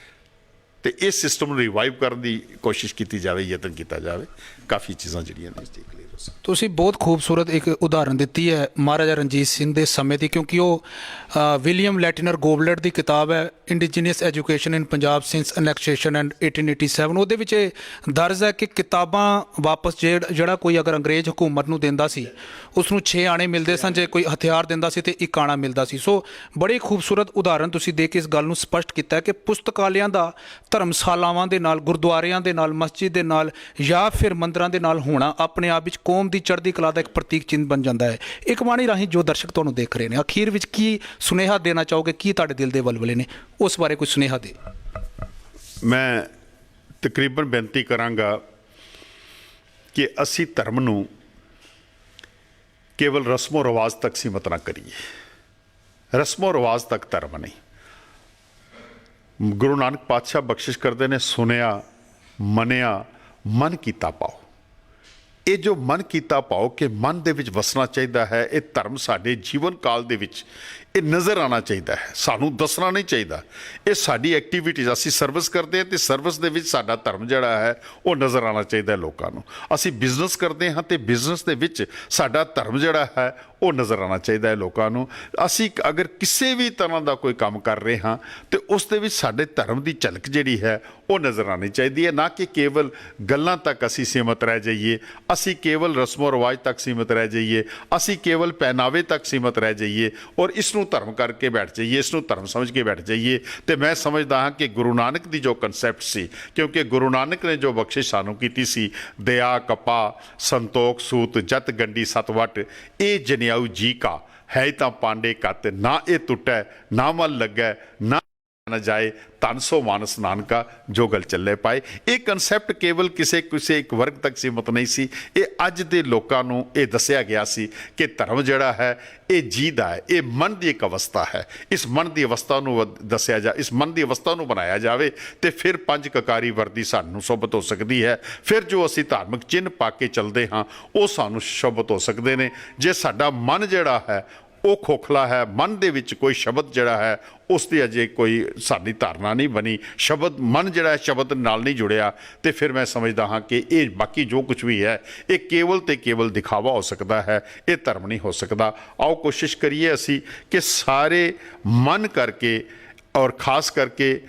ਤੇ ਇਸ ਸਿਸਟਮ ਨੂੰ ਰਿਵਾਈਵ ਕਰਨ ਦੀ ਕੋਸ਼ਿਸ਼ ਕੀਤੀ ਜਾਵੇ, ਯਤਨ ਕੀਤਾ ਜਾਵੇ, ਕਾਫੀ ਚੀਜ਼ਾਂ ਜਿਹੜੀਆਂ ਨੇ ਇਸ ਦੀ ਕਲੀਅਰ ਹੋ ਸਕਦੀਆਂ। ਤੁਸੀਂ ਬਹੁਤ ਖੂਬਸੂਰਤ ਇੱਕ ਉਦਾਹਰਨ ਦਿੱਤੀ ਹੈ ਮਹਾਰਾਜਾ ਰਣਜੀਤ ਸਿੰਘ ਦੇ ਸਮੇਂ ਦੀ, ਕਿਉਂਕਿ ਉਹ ਵਿਲੀਅਮ ਲੈਟੀਨਰ ਗੋਬਲੇਟ ਦੀ ਕਿਤਾਬ ਹੈ indigenous education in Punjab since annexation and 1887। ਉਹਦੇ ਵਿੱਚ ਦਰਜ ਹੈ ਕਿ ਕਿਤਾਬਾਂ ਵਾਪਸ ਜਿਹੜਾ ਕੋਈ ਅਗਰ ਅੰਗਰੇਜ਼ ਹਕੂਮਤ ਨੂੰ ਦਿੰਦਾ ਸੀ ਉਸ ਨੂੰ 6 ਆਣੇ ਮਿਲਦੇ ਸਨ, ਜੇ ਕੋਈ ਹਥਿਆਰ ਦਿੰਦਾ ਸੀ ਤੇ 1 ਆਣਾ ਮਿਲਦਾ ਸੀ। ਸੋ ਬੜੀ ਖੂਬਸੂਰਤ ਉਦਾਹਰਨ ਤੁਸੀਂ ਦੇ ਕੇ ਇਸ ਗੱਲ ਨੂੰ ਸਪਸ਼ਟ ਕੀਤਾ ਹੈ ਕਿ ਪੁਸਤਕਾਲਿਆਂ ਦਾ ਧਰਮਸ਼ਾਲਾਵਾਂ ਦੇ ਨਾਲ, ਗੁਰਦੁਆਰਿਆਂ ਦੇ ਨਾਲ, ਮਸਜਿਦ ਦੇ ਨਾਲ ਜਾਂ ਫਿਰ ਮੰਦਰਾਂ ਦੇ ਨਾਲ ਹੋਣਾ ਆਪਣੇ ਆਪ ਵਿੱਚ ਕੌਮ ਦੀ ਚੜ੍ਹਦੀ ਕਲਾ ਦਾ ਇੱਕ ਪ੍ਰਤੀਕ ਚਿੰਨ੍ਹ ਬਣ ਜਾਂਦਾ ਹੈ। ਇੱਕ ਬਾਣੀ ਰਾਹੀਂ ਜੋ ਦਰਸ਼ਕ ਤੁਹਾਨੂੰ ਦੇਖ ਰਹੇ ਨੇ, ਅਖੀਰ ਵਿੱਚ ਕੀ ਸੁਨੇਹਾ ਦੇਣਾ ਚਾਹੋਗੇ? ਕੀ ਤੁਹਾਡੇ ਦਿਲ ਦੇ ਵਲਵਲੇ ਨੇ, ਉਸ ਬਾਰੇ ਕੋਈ ਸੁਨੇਹਾ ਦੇ। ਮੈਂ ਤਕਰੀਬਨ ਬੇਨਤੀ ਕਰਾਂਗਾ ਕਿ ਅਸੀਂ ਧਰਮ ਨੂੰ ਕੇਵਲ ਰਸਮੋ ਰਿਵਾਜ਼ ਤੱਕ ਸੀਮਤ ਨਾ ਕਰੀਏ। ਰਸਮੋ ਰਿਵਾਜ਼ ਤੱਕ ਧਰਮ ਨਹੀਂ। ਗੁਰੂ ਨਾਨਕ ਪਾਤਸ਼ਾਹ ਬਖਸ਼ਿਸ਼ ਕਰਦੇ ਨੇ, ਸੁਣਿਆ ਮੰਨਿਆ ਮਨ ਕੀਤਾ ਪਾਓ। ਇਹ ਜੋ ਮਨ ਕੀਤਾ ਪਾਓ ਕਿ ਮਨ ਦੇ ਵਿੱਚ ਵਸਣਾ ਚਾਹੀਦਾ ਹੈ, ਇਹ ਧਰਮ ਸਾਡੇ ਜੀਵਨ ਕਾਲ ਦੇ ਵਿੱਚ ਇਹ ਨਜ਼ਰ ਆਉਣਾ ਚਾਹੀਦਾ ਹੈ, ਸਾਨੂੰ ਦੱਸਣਾ ਨਹੀਂ ਚਾਹੀਦਾ। ਇਹ ਸਾਡੀ ਐਕਟੀਵਿਟੀਜ਼, ਅਸੀਂ ਸਰਵਿਸ ਕਰਦੇ ਹਾਂ ਤੇ ਸਰਵਿਸ ਦੇ ਵਿੱਚ ਸਾਡਾ ਧਰਮ ਜਿਹੜਾ ਹੈ ਉਹ ਨਜ਼ਰ ਆਉਣਾ ਚਾਹੀਦਾ ਹੈ ਲੋਕਾਂ ਨੂੰ। ਅਸੀਂ ਬਿਜ਼ਨਸ ਕਰਦੇ ਹਾਂ ਤੇ ਬਿਜ਼ਨਸ ਦੇ ਵਿੱਚ ਸਾਡਾ ਧਰਮ ਜਿਹੜਾ ਹੈ ਉਹ ਨਜ਼ਰ ਆਉਣਾ ਚਾਹੀਦਾ ਹੈ ਲੋਕਾਂ ਨੂੰ। ਅਸੀਂ ਅਗਰ ਕਿਸੇ ਵੀ ਤਰ੍ਹਾਂ ਦਾ ਕੋਈ ਕੰਮ ਕਰ ਰਹੇ ਹਾਂ ਤੇ ਉਸ ਦੇ ਵਿੱਚ ਸਾਡੇ ਧਰਮ ਦੀ ਝਲਕ ਜਿਹੜੀ ਹੈ ਉਹ ਨਜ਼ਰ ਆਉਣੀ ਚਾਹੀਦੀ ਹੈ, ਨਾ ਕਿ ਕੇਵਲ ਗੱਲਾਂ ਤੱਕ ਅਸੀਂ ਸੀਮਤ ਰਹਿ ਜਾਈਏ, ਅਸੀਂ ਕੇਵਲ ਰਸਮੋ ਰਿਵਾਜ ਤੱਕ ਸੀਮਤ ਰਹਿ ਜਾਈਏ, ਅਸੀਂ ਕੇਵਲ ਪਹਿਨਾਵੇ ਤੱਕ ਸੀਮਤ ਰਹਿ ਜਾਈਏ ਔਰ ਇਸ ਨੂੰ ਧਰਮ ਕਰਕੇ ਬੈਠ ਜਾਈਏ, ਇਸ ਨੂੰ ਧਰਮ ਸਮਝ ਕੇ ਬੈਠ ਜਾਈਏ। ਤੇ ਮੈਂ ਸਮਝਦਾ ਹਾਂ ਕਿ ਗੁਰੂ ਨਾਨਕ ਦੀ ਜੋ ਕਨਸੈਪਟ ਸੀ, ਕਿਉਂਕਿ ਗੁਰੂ ਨਾਨਕ ਨੇ ਜੋ ਬਖਸ਼ਿਸ਼ ਸਾਨੂੰ ਕੀਤੀ ਸੀ, ਦਇਆ ਕਪਾ ਸੰਤੋਖ ਸੂਤ ਜਤ ਗੰਡੀ ਸਤਵਟ, ਇਹ ਜਨਿਆਊ ਜੀ ਕਾ ਹੈ ਤਾਂ ਪਾਂਡੇ ਕੱਤ, ਨਾ ਇਹ ਟੁੱਟੈ ਨਾ ਮਨ ਲੱਗੈ ਨਾ ਨਾ ਜਾਏ, ਧਨ ਸੋ ਮਾਨਸ ਨਾਨਕਾ ਜੋ ਗਲ ਚੱਲੇ ਪਾਏ। ਇਹ ਕਨਸੈਪਟ ਕੇਵਲ ਕਿਸੇ ਇੱਕ ਵਰਗ ਤੱਕ ਸੀਮਤ ਨਹੀਂ ਸੀ, ਇਹ ਅੱਜ ਦੇ ਲੋਕਾਂ ਨੂੰ ਇਹ ਦੱਸਿਆ ਗਿਆ ਸੀ ਕਿ ਧਰਮ ਜਿਹੜਾ ਹੈ ਇਹ ਜੀਅ ਦਾ ਹੈ, ਇਹ ਮਨ ਦੀ ਇੱਕ ਅਵਸਥਾ ਹੈ। ਇਸ ਮਨ ਦੀ ਅਵਸਥਾ ਨੂੰ ਦੱਸਿਆ ਜਾ, ਇਸ ਮਨ ਦੀ ਅਵਸਥਾ ਨੂੰ ਬਣਾਇਆ ਜਾਵੇ ਤੇ ਫਿਰ 5 ਕਕਾਰੀ ਵਰਦੀ ਸਾਨੂੰ ਸ਼ੋਭਤ ਹੋ ਸਕਦੀ ਹੈ। ਫਿਰ ਜੋ ਅਸੀਂ ਧਾਰਮਿਕ ਚਿੰਨ੍ਹ ਪਾ ਕੇ ਚੱਲਦੇ ਹਾਂ ਉਹ ਸਾਨੂੰ ਸ਼ੋਭਤ ਹੋ ਸਕਦੇ ਨੇ। ਜੇ ਸਾਡਾ ਮਨ ਜਿਹੜਾ ਹੈ ਉਹ ਖੋਖਲਾ ਹੈ, ਮਨ ਦੇ ਵਿੱਚ ਕੋਈ ਸ਼ਬਦ ਜਿਹੜਾ ਹੈ ਉਸ ਦੀ ਅਜੇ ਕੋਈ ਸਾਡੀ ਧਾਰਨਾ ਨਹੀਂ ਬਣੀ, ਸ਼ਬਦ ਮਨ ਜਿਹੜਾ ਹੈ ਸ਼ਬਦ ਨਾਲ ਨਹੀਂ ਜੁੜਿਆ, ਤੇ ਫਿਰ ਮੈਂ ਸਮਝਦਾ ਹਾਂ ਕਿ ਇਹ ਬਾਕੀ ਜੋ ਕੁਝ ਵੀ ਹੈ ਇਹ ਕੇਵਲ ਤੇ ਕੇਵਲ ਦਿਖਾਵਾ ਹੋ ਸਕਦਾ ਹੈ, ਇਹ ਧਰਮ ਨਹੀਂ ਹੋ ਸਕਦਾ। ਆਓ ਕੋਸ਼ਿਸ਼ ਕਰੀਏ ਅਸੀਂ ਕਿ ਸਾਰੇ ਮਨ ਕਰਕੇ ਔਰ ਖਾਸ ਕਰਕੇ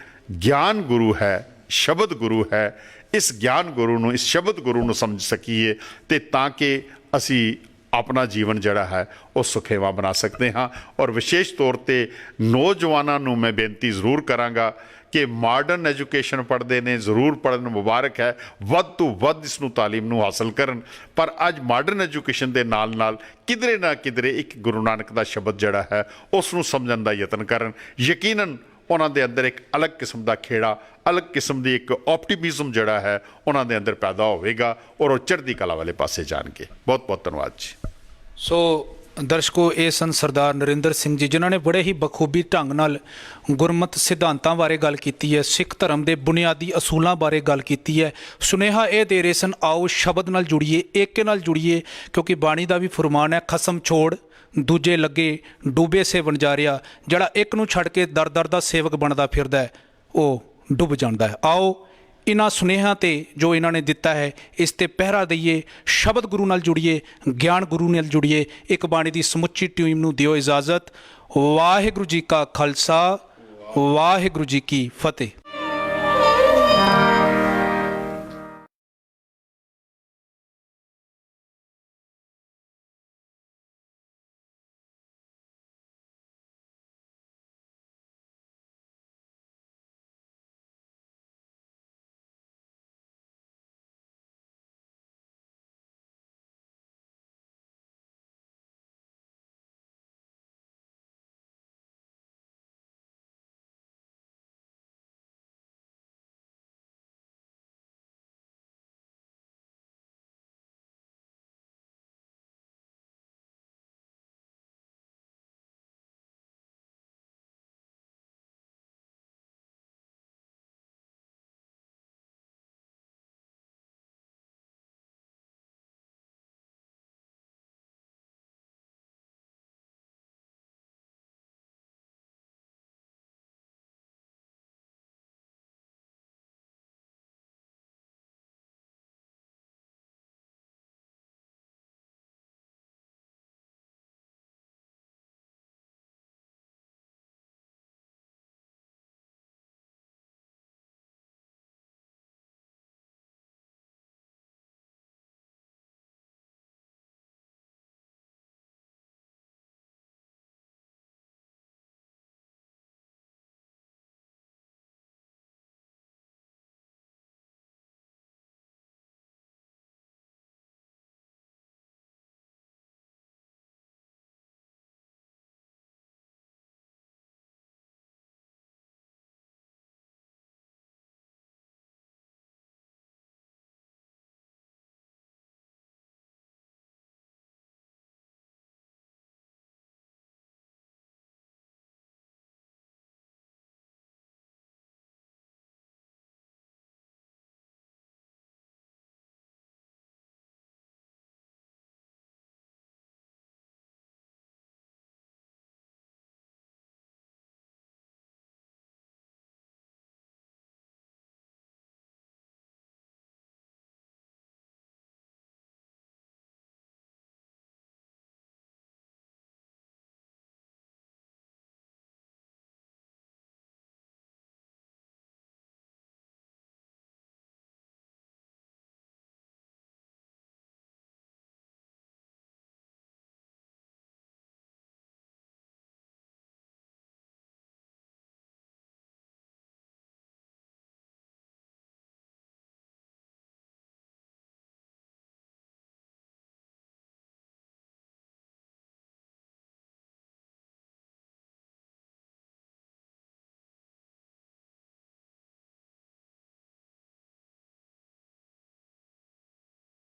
ਗਿਆਨ ਗੁਰੂ ਹੈ, ਸ਼ਬਦ ਗੁਰੂ ਹੈ, ਇਸ ਗਿਆਨ ਗੁਰੂ ਨੂੰ, ਇਸ ਸ਼ਬਦ ਗੁਰੂ ਨੂੰ ਸਮਝ ਸਕੀਏ ਤੇ ਤਾਂ ਕਿ ਅਸੀਂ ਆਪਣਾ ਜੀਵਨ ਜਿਹੜਾ ਹੈ ਉਹ ਸੁਖੇਵਾ ਬਣਾ ਸਕਦੇ ਹਾਂ। ਔਰ ਵਿਸ਼ੇਸ਼ ਤੌਰ 'ਤੇ ਨੌਜਵਾਨਾਂ ਨੂੰ ਮੈਂ ਬੇਨਤੀ ਜ਼ਰੂਰ ਕਰਾਂਗਾ ਕਿ ਮਾਡਰਨ ਐਜੂਕੇਸ਼ਨ ਪੜ੍ਹਦੇ ਨੇ, ਜ਼ਰੂਰ ਪੜ੍ਹਨ, ਮੁਬਾਰਕ ਹੈ, ਵੱਧ ਤੋਂ ਵੱਧ ਇਸ ਨੂੰ ਤਾਲੀਮ ਨੂੰ ਹਾਸਲ ਕਰਨ। ਪਰ ਅੱਜ ਮਾਡਰਨ ਐਜੂਕੇਸ਼ਨ ਦੇ ਨਾਲ ਨਾਲ ਕਿਧਰੇ ਨਾ ਕਿਧਰੇ ਇੱਕ ਗੁਰੂ ਨਾਨਕ ਦਾ ਸ਼ਬਦ ਜਿਹੜਾ ਹੈ ਉਸ ਨੂੰ ਸਮਝਣ ਦਾ ਯਤਨ ਕਰਨ। ਯਕੀਨਨ ਉਹਨਾਂ ਦੇ ਅੰਦਰ ਇੱਕ ਅਲੱਗ ਕਿਸਮ ਦਾ ਖੇੜਾ, ਅਲੱਗ ਕਿਸਮ ਦੀ ਇੱਕ ਆਪਟੀਮਿਜ਼ਮ ਜਿਹੜਾ ਹੈ ਉਹਨਾਂ ਦੇ ਅੰਦਰ ਪੈਦਾ ਹੋਵੇਗਾ ਔਰ ਉਹ ਚੜ੍ਹਦੀ ਕਲਾ ਵਾਲੇ ਪਾਸੇ ਜਾਣਗੇ। ਬਹੁਤ ਬਹੁਤ ਧੰਨਵਾਦ ਜੀ। ਸੋ ਦਰਸ਼ਕੋ, ਇਹ ਸਨ ਸਰਦਾਰ ਨਰਿੰਦਰ ਸਿੰਘ ਜੀ, ਜਿਨ੍ਹਾਂ ਨੇ ਬੜੇ ਹੀ ਬਖੂਬੀ ਢੰਗ ਨਾਲ ਗੁਰਮਤਿ ਸਿਧਾਂਤਾਂ ਬਾਰੇ ਗੱਲ ਕੀਤੀ ਹੈ, ਸਿੱਖ ਧਰਮ ਦੇ ਬੁਨਿਆਦੀ ਅਸੂਲਾਂ ਬਾਰੇ ਗੱਲ ਕੀਤੀ ਹੈ। ਸੁਨੇਹਾ ਇਹ ਦੇ ਰਹੇ ਸਨ, ਆਓ ਸ਼ਬਦ ਨਾਲ ਜੁੜੀਏ, ਏਕੇ ਨਾਲ ਜੁੜੀਏ, ਕਿਉਂਕਿ ਬਾਣੀ ਦਾ ਵੀ ਫੁਰਮਾਨ ਹੈ, ਖਸਮ ਛੋੜ ਦੂਜੇ ਲੱਗੇ ਡੂਬੇ ਸੇ ਵਣਜਾਰਿਆ। ਜਿਹੜਾ ਇੱਕ ਨੂੰ ਛੱਡ ਕੇ ਦਰ ਦਰ ਦਾ ਸੇਵਕ ਬਣਦਾ ਫਿਰਦਾ ਹੈ, ਉਹ ਡੁੱਬ ਜਾਂਦਾ ਹੈ। ਆਓ ਇਹਨਾਂ ਸੁਨੇਹਿਆਂ ਤੇ ਜੋ ਇਹਨਾਂ ਨੇ ਦਿੱਤਾ ਹੈ, ਇਸ ਤੇ ਪਹਿਰਾ ਦਈਏ, ਸ਼ਬਦ ਗੁਰੂ ਨਾਲ ਜੁੜੀਏ, ਗਿਆਨ ਗੁਰੂ ਨਾਲ ਜੁੜੀਏ। ਇੱਕ ਬਾਣੀ ਦੀ ਸਮੁੱਚੀ ਟੀਮ ਨੂੰ ਦਿਓ ਇਜਾਜ਼ਤ। ਵਾਹਿਗੁਰੂ ਜੀ ਕਾ ਖਾਲਸਾ, ਵਾਹਿਗੁਰੂ ਜੀ ਕੀ ਫਤਿਹ।